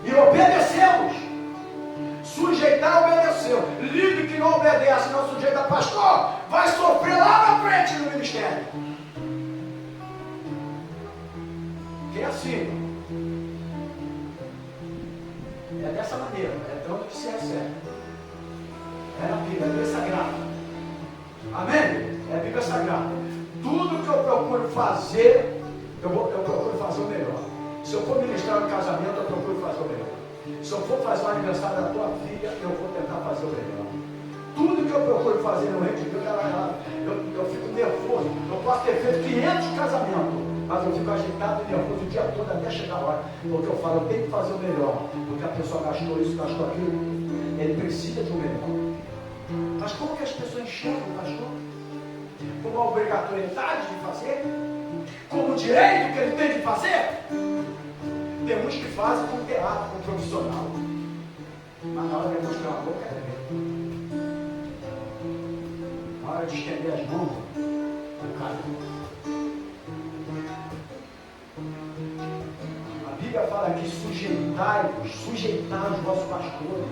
E obedecê-los. Sujeitar, obedeceu. Líder que não obedece, não sujeita pastor, vai sofrer lá na frente no ministério. Que é assim. É dessa maneira. É tanto que se recebe. É a Bíblia sagrada. Amém? É a Bíblia sagrada. Tudo que eu procuro fazer, eu procuro fazer o melhor. Se eu for ministrar um casamento, eu procuro fazer o melhor. Se eu for fazer o aniversário da tua filha, eu vou tentar fazer o melhor. Tudo que eu procuro fazer no reino de Deus, eu fico nervoso. Eu posso ter feito 500 casamentos, mas eu fico agitado e nervoso o dia todo até chegar a hora. Porque eu falo, eu tenho que fazer o melhor. Porque a pessoa gastou isso, gastou aquilo. Ele precisa de um melhor. Mas como que as pessoas enxergam o pastor? Como a obrigatoriedade de fazer? Como o direito que ele tem de fazer? Tem uns que fazem com teatro, com profissional. Mas na hora de mostrar uma boca, hora de estender as mãos, cara. A Bíblia fala que sujeitar os vossos pastores.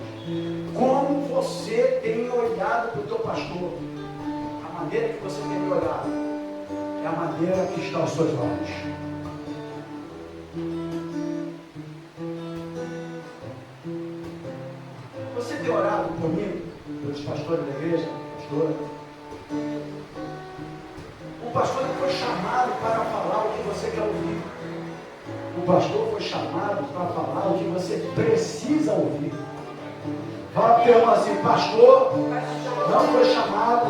Como você tem olhado para o teu pastor? A maneira que você tem olhado é a maneira que está aos seus olhos. Você tem orado por mim, pelos pastores da igreja, pastora? O pastor não foi chamado para falar o que você quer ouvir. O pastor foi chamado para falar o que você precisa ouvir. Fala para o teu irmão assim, pastor não foi chamado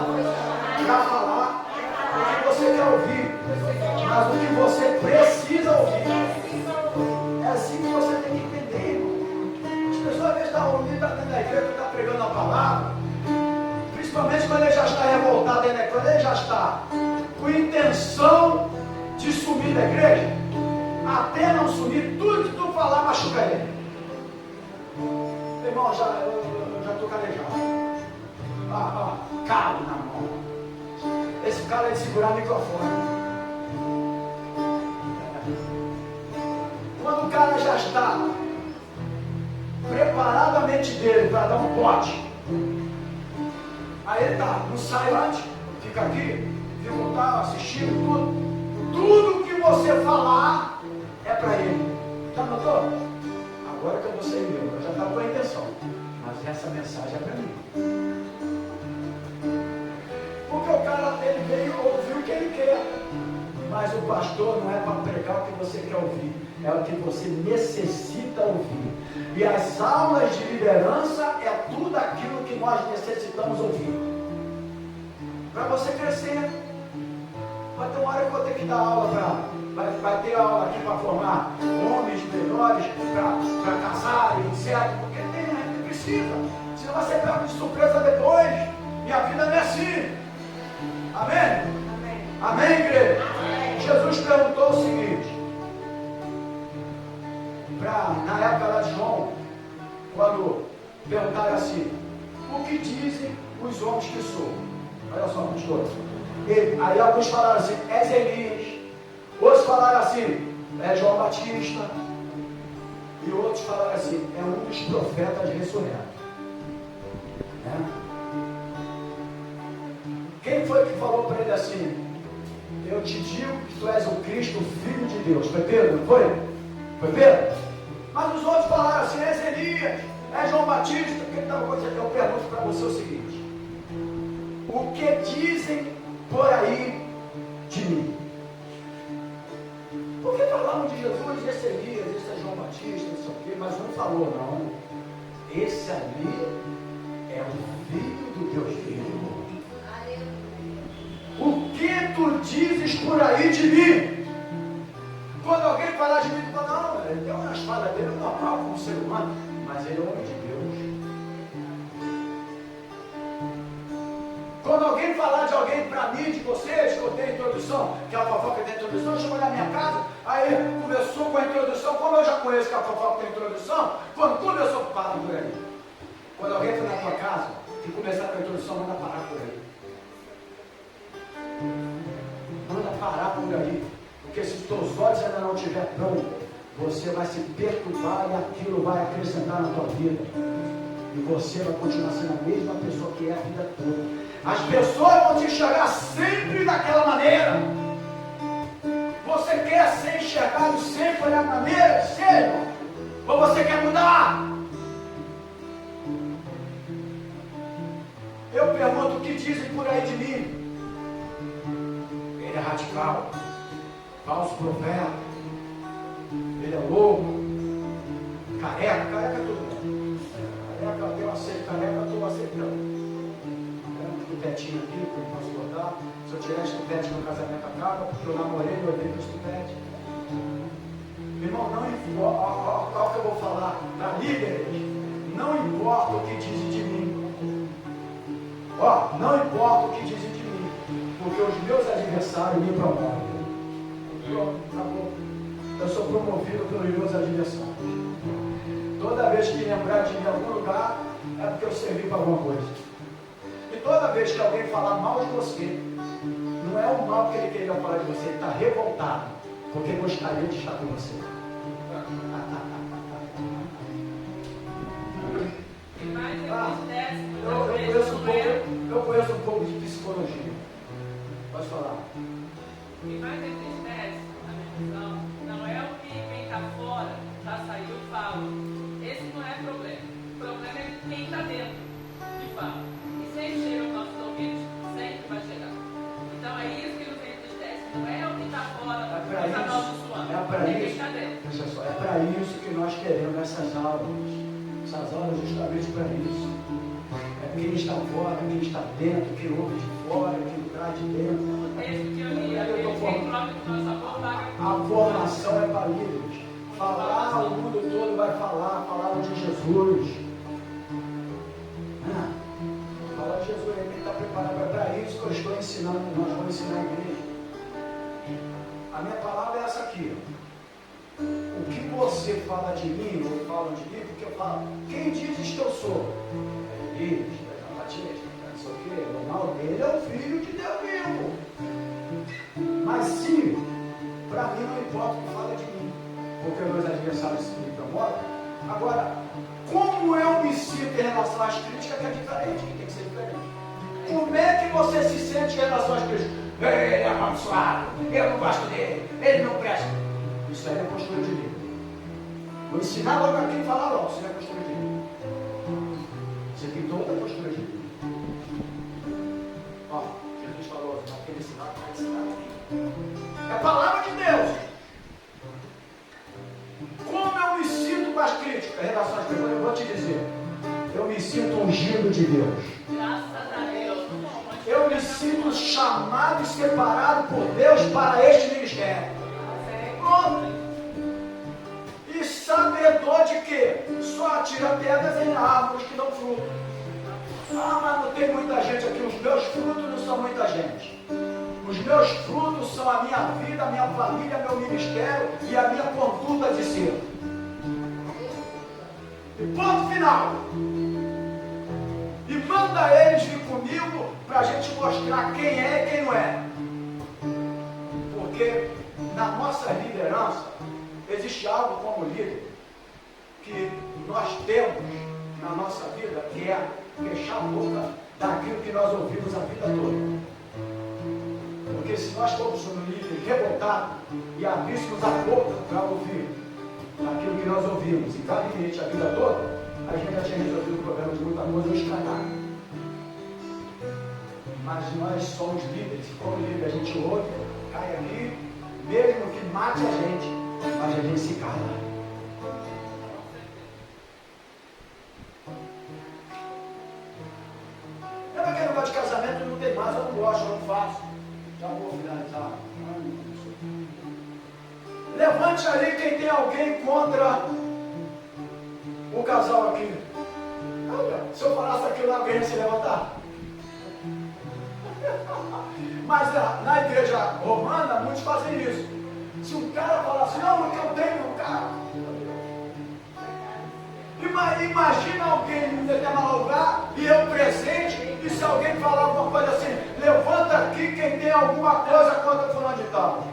para falar o que você quer ouvir, mas o que você precisa ouvir. É assim que você tem que entender, irmão. As pessoas às vezes estão ouvindo dentro da igreja, está pregando a palavra, principalmente quando ele já está revoltado dentro da igreja, quando ele já está com intenção de sumir da igreja, até não sumir, tudo que tu falar machuca ele. Irmão, eu já estou calejado. Calo na mão. Esse cara é de segurar o microfone. Quando o cara já está preparado a mente dele para dar um bote, aí ele tá, não sai antes, fica aqui, fica assistindo tudo que você falar é para ele. Já notou? Agora que eu vou sair meu, eu já estava com a intenção, mas essa mensagem é para mim. Porque o cara, ele veio ouvir o que ele quer, mas o pastor não é para pregar o que você quer ouvir, é o que você necessita ouvir. E as aulas de liderança é tudo aquilo que nós necessitamos ouvir. Para você crescer, vai ter uma hora que eu vou ter que dar aula para... Vai ter aula aqui para formar homens melhores, para casar, etc. Porque tem, precisa. Senão vai ser pego de surpresa depois. Minha vida não é assim. Amém? Amém, amém, igreja? Amém. Jesus perguntou o seguinte, na época lá de João, quando perguntaram assim, o que dizem os homens que sou? Olha só, pastor. Aí alguns falaram assim, és Elias. Outros falaram assim, é João Batista. E outros falaram assim, é um dos profetas ressurretos. Né? Quem foi que falou para ele assim, eu te digo que tu és o Cristo, o Filho de Deus? Foi Pedro, não foi? Foi Pedro? Mas os outros falaram assim, és Elias, é João Batista. O que estava acontecendo? Eu pergunto para você o seguinte, o que dizem por aí de mim? Porque falaram de Jesus, esse Elias, esse é João Batista, não sei o quê, mas um falou, não, esse ali é o Filho do Deus vivo. O que tu dizes por aí de mim? Quando alguém falar de mim, tu fala, não, ele tem umas falas dele normal como ser humano, mas ele é homem de Deus. Quando alguém falar de alguém para mim, de vocês, que eu dei a introdução, que a fofoca tem introdução, chegou na minha casa, aí começou com a introdução, como eu já conheço que a fofoca tem introdução, quando começou, para por aí. Quando alguém for na tua casa e começar com a introdução, manda parar por aí. Manda parar por aí. Porque se os teus olhos ainda não estiver pronto, você vai se perturbar e aquilo vai acrescentar na tua vida. E você vai continuar sendo a mesma pessoa que é a vida toda. As pessoas vão te enxergar sempre daquela maneira. Você quer ser enxergado sempre da maneira de ser, irmão? Ou você quer mudar? Eu pergunto o que dizem por aí de mim. Ele é radical, falso profeta, ele é louco, careca é tudo. Careca, eu aceito careca, eu estou aceitando. Tupetinho aqui, que eu posso botar. Se eu tirar esse tupete no casamento acaba, porque eu namorei, eu odeio esse tupete. Irmão, não importa, olha o que eu vou falar para líderes, não importa o que dizem de mim. Ó, não importa o que dizem de mim, porque os meus adversários me promovem. Pronto, acabou. Eu sou promovido pelos meus adversários. Toda vez que lembrar de mim em algum lugar, é porque eu servi para alguma coisa. toda vez que alguém falar mal de você, não é o mal que ele queria falar de você, ele está revoltado, porque gostaria de estar com você. Eu conheço um pouco de psicologia. Pode falar. O que mais entristece, na minha visão, não é o que quem está fora já saiu e fala. Esse não é problema. O problema é quem está dentro que fala. E sempre chega aos nossos ouvidos, sempre vai chegar. Então é isso que nos entristece. Não é o que está fora, que está amaldiçoando. É quem está dentro. Deixa só, é para isso que nós queremos essas aulas. Essas aulas justamente para isso. É quem está fora, quem está dentro, quem ouve de fora, quem traz de dentro. O texto que eu li, quem prova que nossa boca paga. A formação é para líderes. Falar, o mundo todo vai falar de Jesus. Falar de Jesus, ele está preparado. É para isso que eu estou ensinando, nós vamos ensinar a igreja. A minha palavra é essa aqui. O que você fala de mim, ou falam de mim, porque eu falo, quem dizes que eu sou? Elias, João Batista, não sei o quê, Ronaldo, ele é o filho de Deus mesmo. Mas sim, para mim não importa o que fala de mim, porque meus adversários se me promovem. Agora, como eu me sinto em relação às críticas, que é diferente, que tem que ser diferente. Como é que você se sente em relação às críticas? Ele é amaldiçoado, eu não gosto dele, ele não presta. Isso aí é postura de líder. Vou ensinar logo aqui e falar logo, isso é postura de líder. Você tem toda a postura de líder. Ó, Jesus falou, aquele sinal que vai ensinar aqui. É a palavra de Deus. Como eu me sinto com as críticas em relação às críticas? Eu vou te dizer. Eu me sinto ungido de Deus. Graças a Deus. Eu me sinto chamado e separado por Deus para este ministério. Pronto. E sabedor de que só atira pedras em árvores que dão fruto. Ah, mas não tem muita gente aqui. Os meus frutos não são muita gente. Os meus frutos são a minha vida, a minha família, meu ministério e a minha conduta de ser. E ponto final. E manda eles vir comigo para a gente mostrar quem é e quem não é. Porque na nossa liderança existe algo como líder que nós temos na nossa vida, que é fechar a boca daquilo que nós ouvimos a vida toda. Porque se nós fôssemos um líder revoltado e abríssemos a boca para ouvir aquilo que nós ouvimos em gabinete a vida toda, a gente já tinha resolvido o problema de muita coisa ou estragar. Mas nós somos líderes, e como líder a gente ouve, cai aqui, mesmo que mate a gente, mas a gente se cala. Lembra aquele negócio de casamento? Não tem mais, eu não gosto, eu não faço. Já vou finalizar. Levante ali quem tem alguém contra o casal aqui. Se eu falasse aquilo lá, alguém ia se levantar. Mas na igreja romana, muitos fazem isso. Se um cara falar assim, não, o que eu tenho, um cara. Imagina alguém em um determinado lugar e eu presente, e se alguém falar alguma coisa assim, levanta aqui quem tem alguma coisa contra o fulano de tal.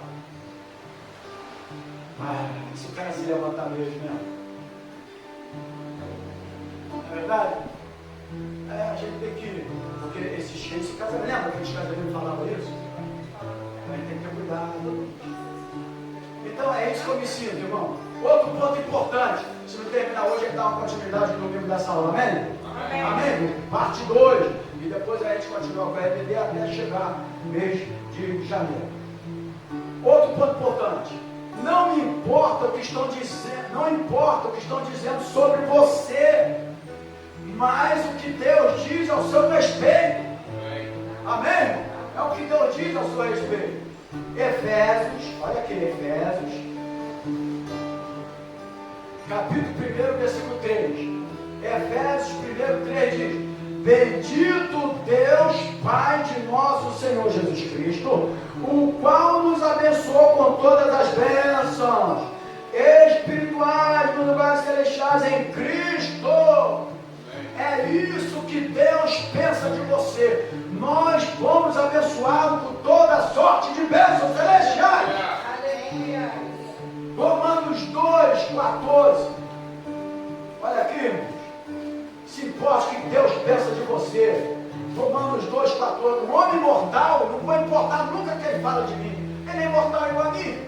Se o cara se levantar mesmo, né? Não é verdade? A gente tem que, porque esse casamento, lembra que aqueles casamentos falavam isso? A gente tem que ter cuidado. Então é isso que eu me sinto, irmão. Outro ponto importante, se não terminar hoje, é dar uma continuidade no domingo dessa aula, amém? Amém? Amém? Parte 2. E depois a gente continua com a EBD até chegar no mês de janeiro. Outro ponto importante. Não importa o que estão dizendo, não importa o que estão dizendo sobre você, mas o que Deus diz ao seu respeito. Amém? É o que Deus diz ao seu respeito. Efésios, olha aqui, Efésios, capítulo 1, versículo 3. Efésios 1:3 diz: bendito Deus, Pai de nosso Senhor Jesus Cristo, o qual nos abençoou com todas as bênçãos espirituais nos lugares celestiais em Cristo. É É isso que Deus pensa de você. Nós vamos abençoá-lo com toda sorte de bênçãos celestiais. Aleluia. Romanos 2,14. Olha aqui, irmãos. Se importa o que Deus pensa de você. Romanos 2,14. O homem mortal, não vai importar nunca que ele fala de mim. Ele é imortal igual a mim.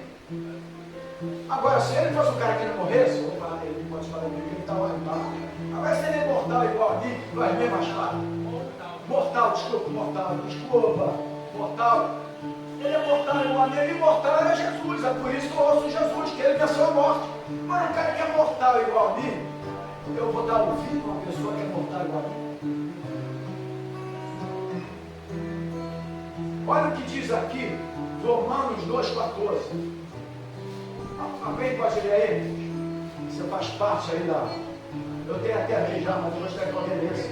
Agora, se ele fosse um cara que não morresse, eu vou falar dele, pode falar dele, ele está lá. Agora, se ele é mortal igual a mim, nós mesmos falam. Mortal, mortal. Ele é mortal igual a mim, ele imortal era Jesus. É por isso que eu ouço Jesus, que ele venceu a morte. Mas um cara que é mortal igual a mim, eu vou dar ouvido a uma pessoa que é mortal igual a mim. Olha o que diz aqui, Romanos 2,14. Alguém pode ler aí? Você faz parte aí da... Eu tenho até aqui já, mas eu gostaria que alguém lesse.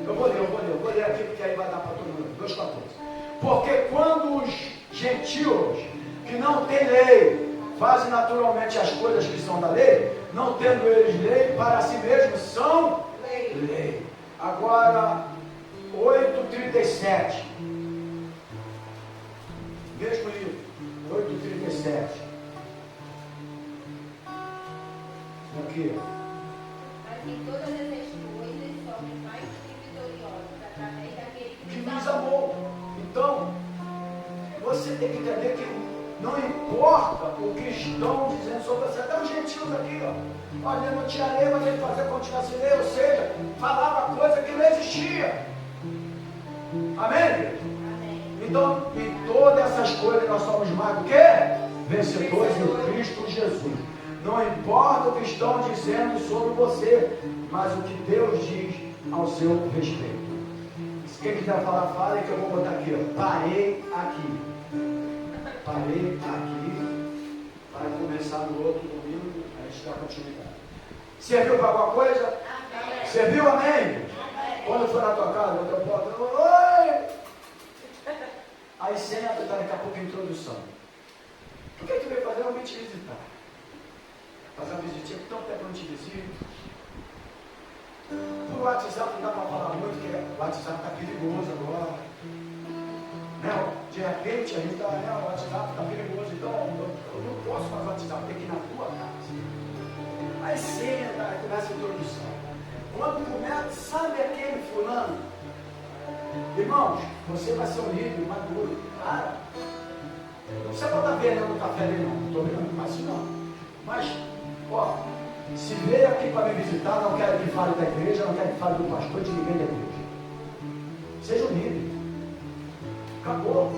Eu vou ler aqui porque aí vai dar para todo mundo. 2,14. Porque quando os gentios que não têm lei fazem naturalmente as coisas que são da lei, não tendo eles lei para si mesmos, são lei. Agora, 8,37. Mesmo livro, 8,37. Aqui. Mas em todas essas coisas somos mais que vitoriosos através daquele Que nos amou. Então, você tem que entender que não importa o que estão dizendo sobre você. Até os gentios aqui, ó. Olha, eu não tinha lei, mas ele fazia continuar sem lei, ou seja, falava coisa que não existia. Amém? Amém. Então, em todas essas coisas nós somos mais do que? Vencedores em Cristo Jesus. Não importa o que estão dizendo sobre você, mas o que Deus diz ao seu respeito. Se quem quiser falar, fala, que eu vou botar aqui, ó. Parei aqui. Parei aqui. Vai começar no outro domingo, a gente dá continuidade. Serviu para alguma coisa? Amém. Serviu, amém? Quando for na tua casa, eu porta, oi! Aí senta, tá daqui a pouco a introdução. O que tu veio fazer? Eu vim te visitar. Fazer uma visitinha, que tanto tempo eu não te visito. Por WhatsApp não dá para falar muito, porque o WhatsApp está perigoso agora. Né? De repente a gente está, o WhatsApp está perigoso, então eu não posso fazer WhatsApp, tem que ir na tua casa. Aí senta, aí começa a introdução. Quando começa, sabe aquele fulano? Irmãos, você vai ser um líder maduro, cara. Não precisa botar veneno no café dele, não. Não estou brincando mais assim, não. Mas, ó, se veio aqui para me visitar, não quero que fale da igreja, não quero que fale do pastor, de ninguém da igreja. Seja um líder. Acabou.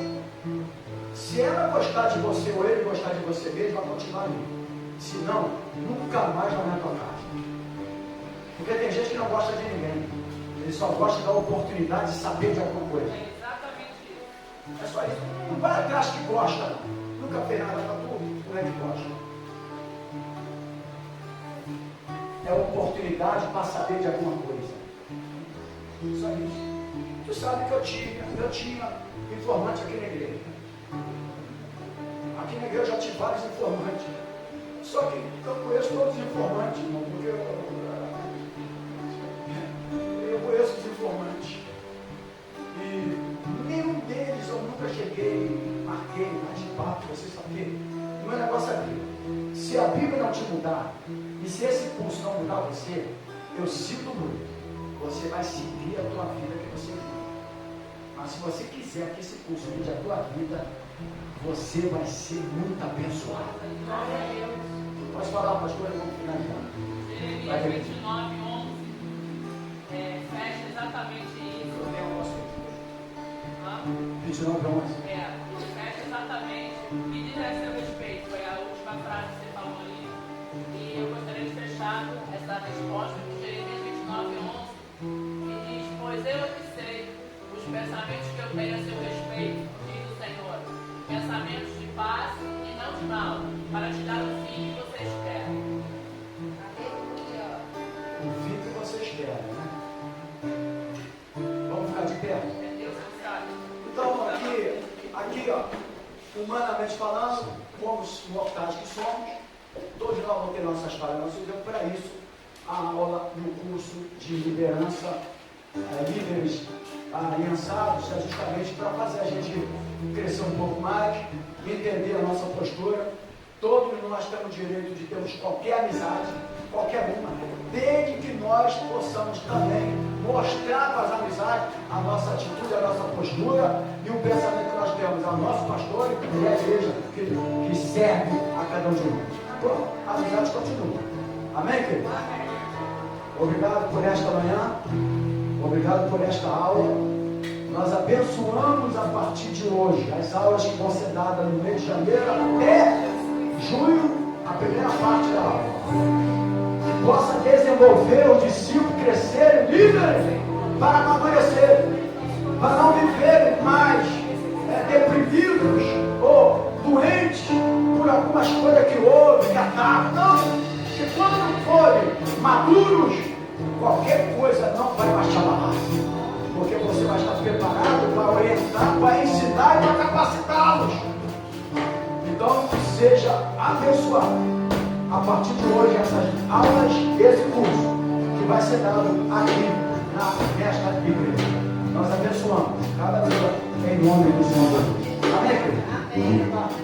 Se ela gostar de você ou ele gostar de você mesmo, vai continuar ali. Se não, nunca mais vai na tua casa. Porque tem gente que não gosta de ninguém. Ele só gosta da oportunidade de saber de alguma coisa. É exatamente isso. É só isso. Não vai atrás que gosta, não. Nunca fez nada para tu, não é que gosta. É oportunidade para saber de alguma coisa. Só isso. Tu sabe que eu tinha informante aqui na igreja. Aqui na igreja eu já tive vários informantes. Só que eu conheço todos os informantes, irmão, porque eu conheço os informantes. E nenhum deles eu nunca cheguei, marquei, bate-papo, você sabe. O meu negócio é aqui. Se a Bíblia não te mudar, e se esse pulso não mudar você, eu sinto muito. Você vai seguir a tua vida que você vive. Mas se você quiser que esse pulso mude a tua vida, você vai ser muito abençoado. Pode falar, pastor, eu vou finalizar. Jeremias 29:11 fecha exatamente isso. Eu tenho um 29:11. Fecha exatamente. Me diz a seu respeito, foi a última frase que você falou ali. E eu gostaria de fechar essa resposta com Jeremias 29:11. Que diz: pois eu que sei os pensamentos que eu tenho a seu respeito, diz o Senhor. Pensamentos de paz e não de mal, para te dar o fim que você espera. Aleluia. O fim que você espera, né? Vamos ficar de pé? É Deus que sabe. Então, humanamente falando, como mortais que somos, todos nós vamos ter nossas falhas, nosso Deus, para isso, a aula e o curso de liderança, líderes aliançados, é justamente para fazer a gente crescer um pouco mais, entender a nossa postura. Todos nós temos direito de termos qualquer amizade, qualquer uma, desde que nós possamos também mostrar para as amizades a nossa atitude, a nossa postura e o pensamento que nós temos ao nosso pastor e à igreja que serve a cada um de nós. Pronto, a amizade continua. Amém, querido? Obrigado por esta manhã, obrigado por esta aula. Nós abençoamos a partir de hoje as aulas que vão ser dadas no mês de janeiro até junho, a primeira parte da aula. Que possa desenvolver os discípulos, crescerem, líderes, para amadurecerem, para não viverem mais deprimidos ou doentes por algumas coisas que houve, que atacam. Não, que quando forem maduros, qualquer coisa não vai baixar a barra, porque você vai estar preparado para orientar, para ensinar e para capacitá-los. Então, seja abençoado a partir de hoje essas aulas, esse curso que vai ser dado aqui nesta igreja. Nós abençoamos cada dia em nome do Senhor Jesus. Amém, querido? Amém.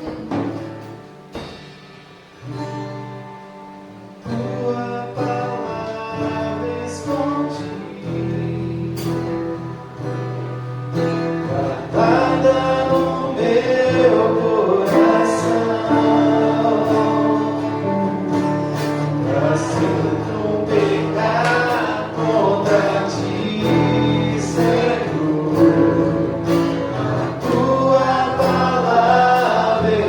Tua palavra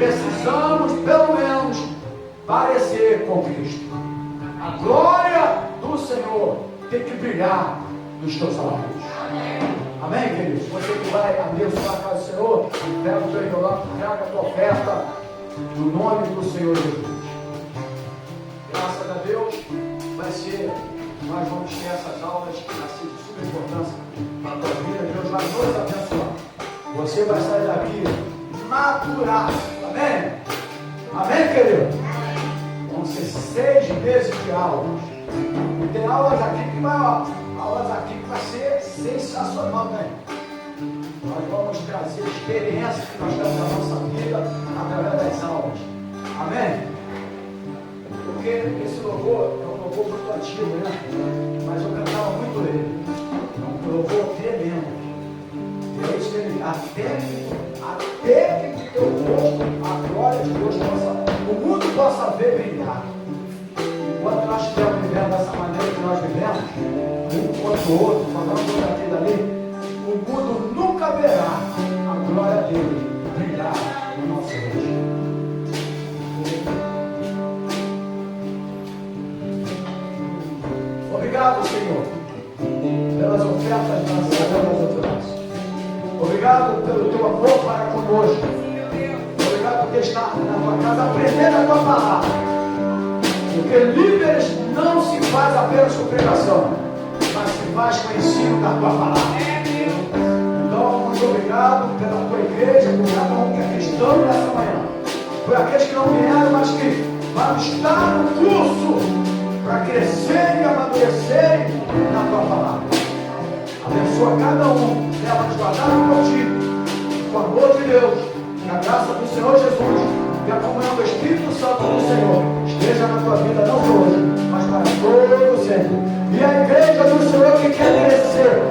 precisamos, pelo menos, parecer com Cristo. A glória do Senhor tem que brilhar nos teus olhos. Amém, queridos? Você que vai abençoar a casa do Senhor, pega o teu envelope, traga a tua oferta, no nome do Senhor Jesus. Graças a Deus, nós vamos ter essas aulas que vai ser de suma importância para a tua vida. Deus vai nos abençoar. Você vai sair daqui maturado. Amém? Amém, querido? Vão ser 6 meses de aulas. E tem aulas aqui que vai ser sensacional, né? Nós vamos trazer experiências que nós temos na nossa vida através das aulas. Amém? Porque esse louvor é um louvor muito antigo, né? Mas eu cantava muito ele. É um louvor tremendo. Deus, ele, até que o teu rosto, a glória de Deus o mundo possa ver brilhar. Enquanto nós estivermos vivendo dessa maneira que nós vivemos, um contra o outro, falando por aqui e dali, o mundo nunca verá a glória dele brilhar no nosso rosto. Obrigado, Senhor, pelas ofertas lançadas nas outras. Obrigado pelo teu amor para conosco. Obrigado por estar na tua casa aprendendo a tua palavra. Porque líderes não se faz apenas com pregação, mas se faz com o ensino da tua palavra. Então, muito obrigado pela tua igreja, por cada um que aqui estão nessa manhã. Por aqueles que não vieram, mas que vão estar no curso para crescerem e amadurecerem na tua palavra. Abençoa cada um, leva-nos guardado por ti, com o amor de Deus, que a graça do Senhor Jesus e a comunhão do Espírito Santo do Senhor esteja na tua vida, não hoje, mas para todo sempre. E a igreja do Senhor que quer crescer,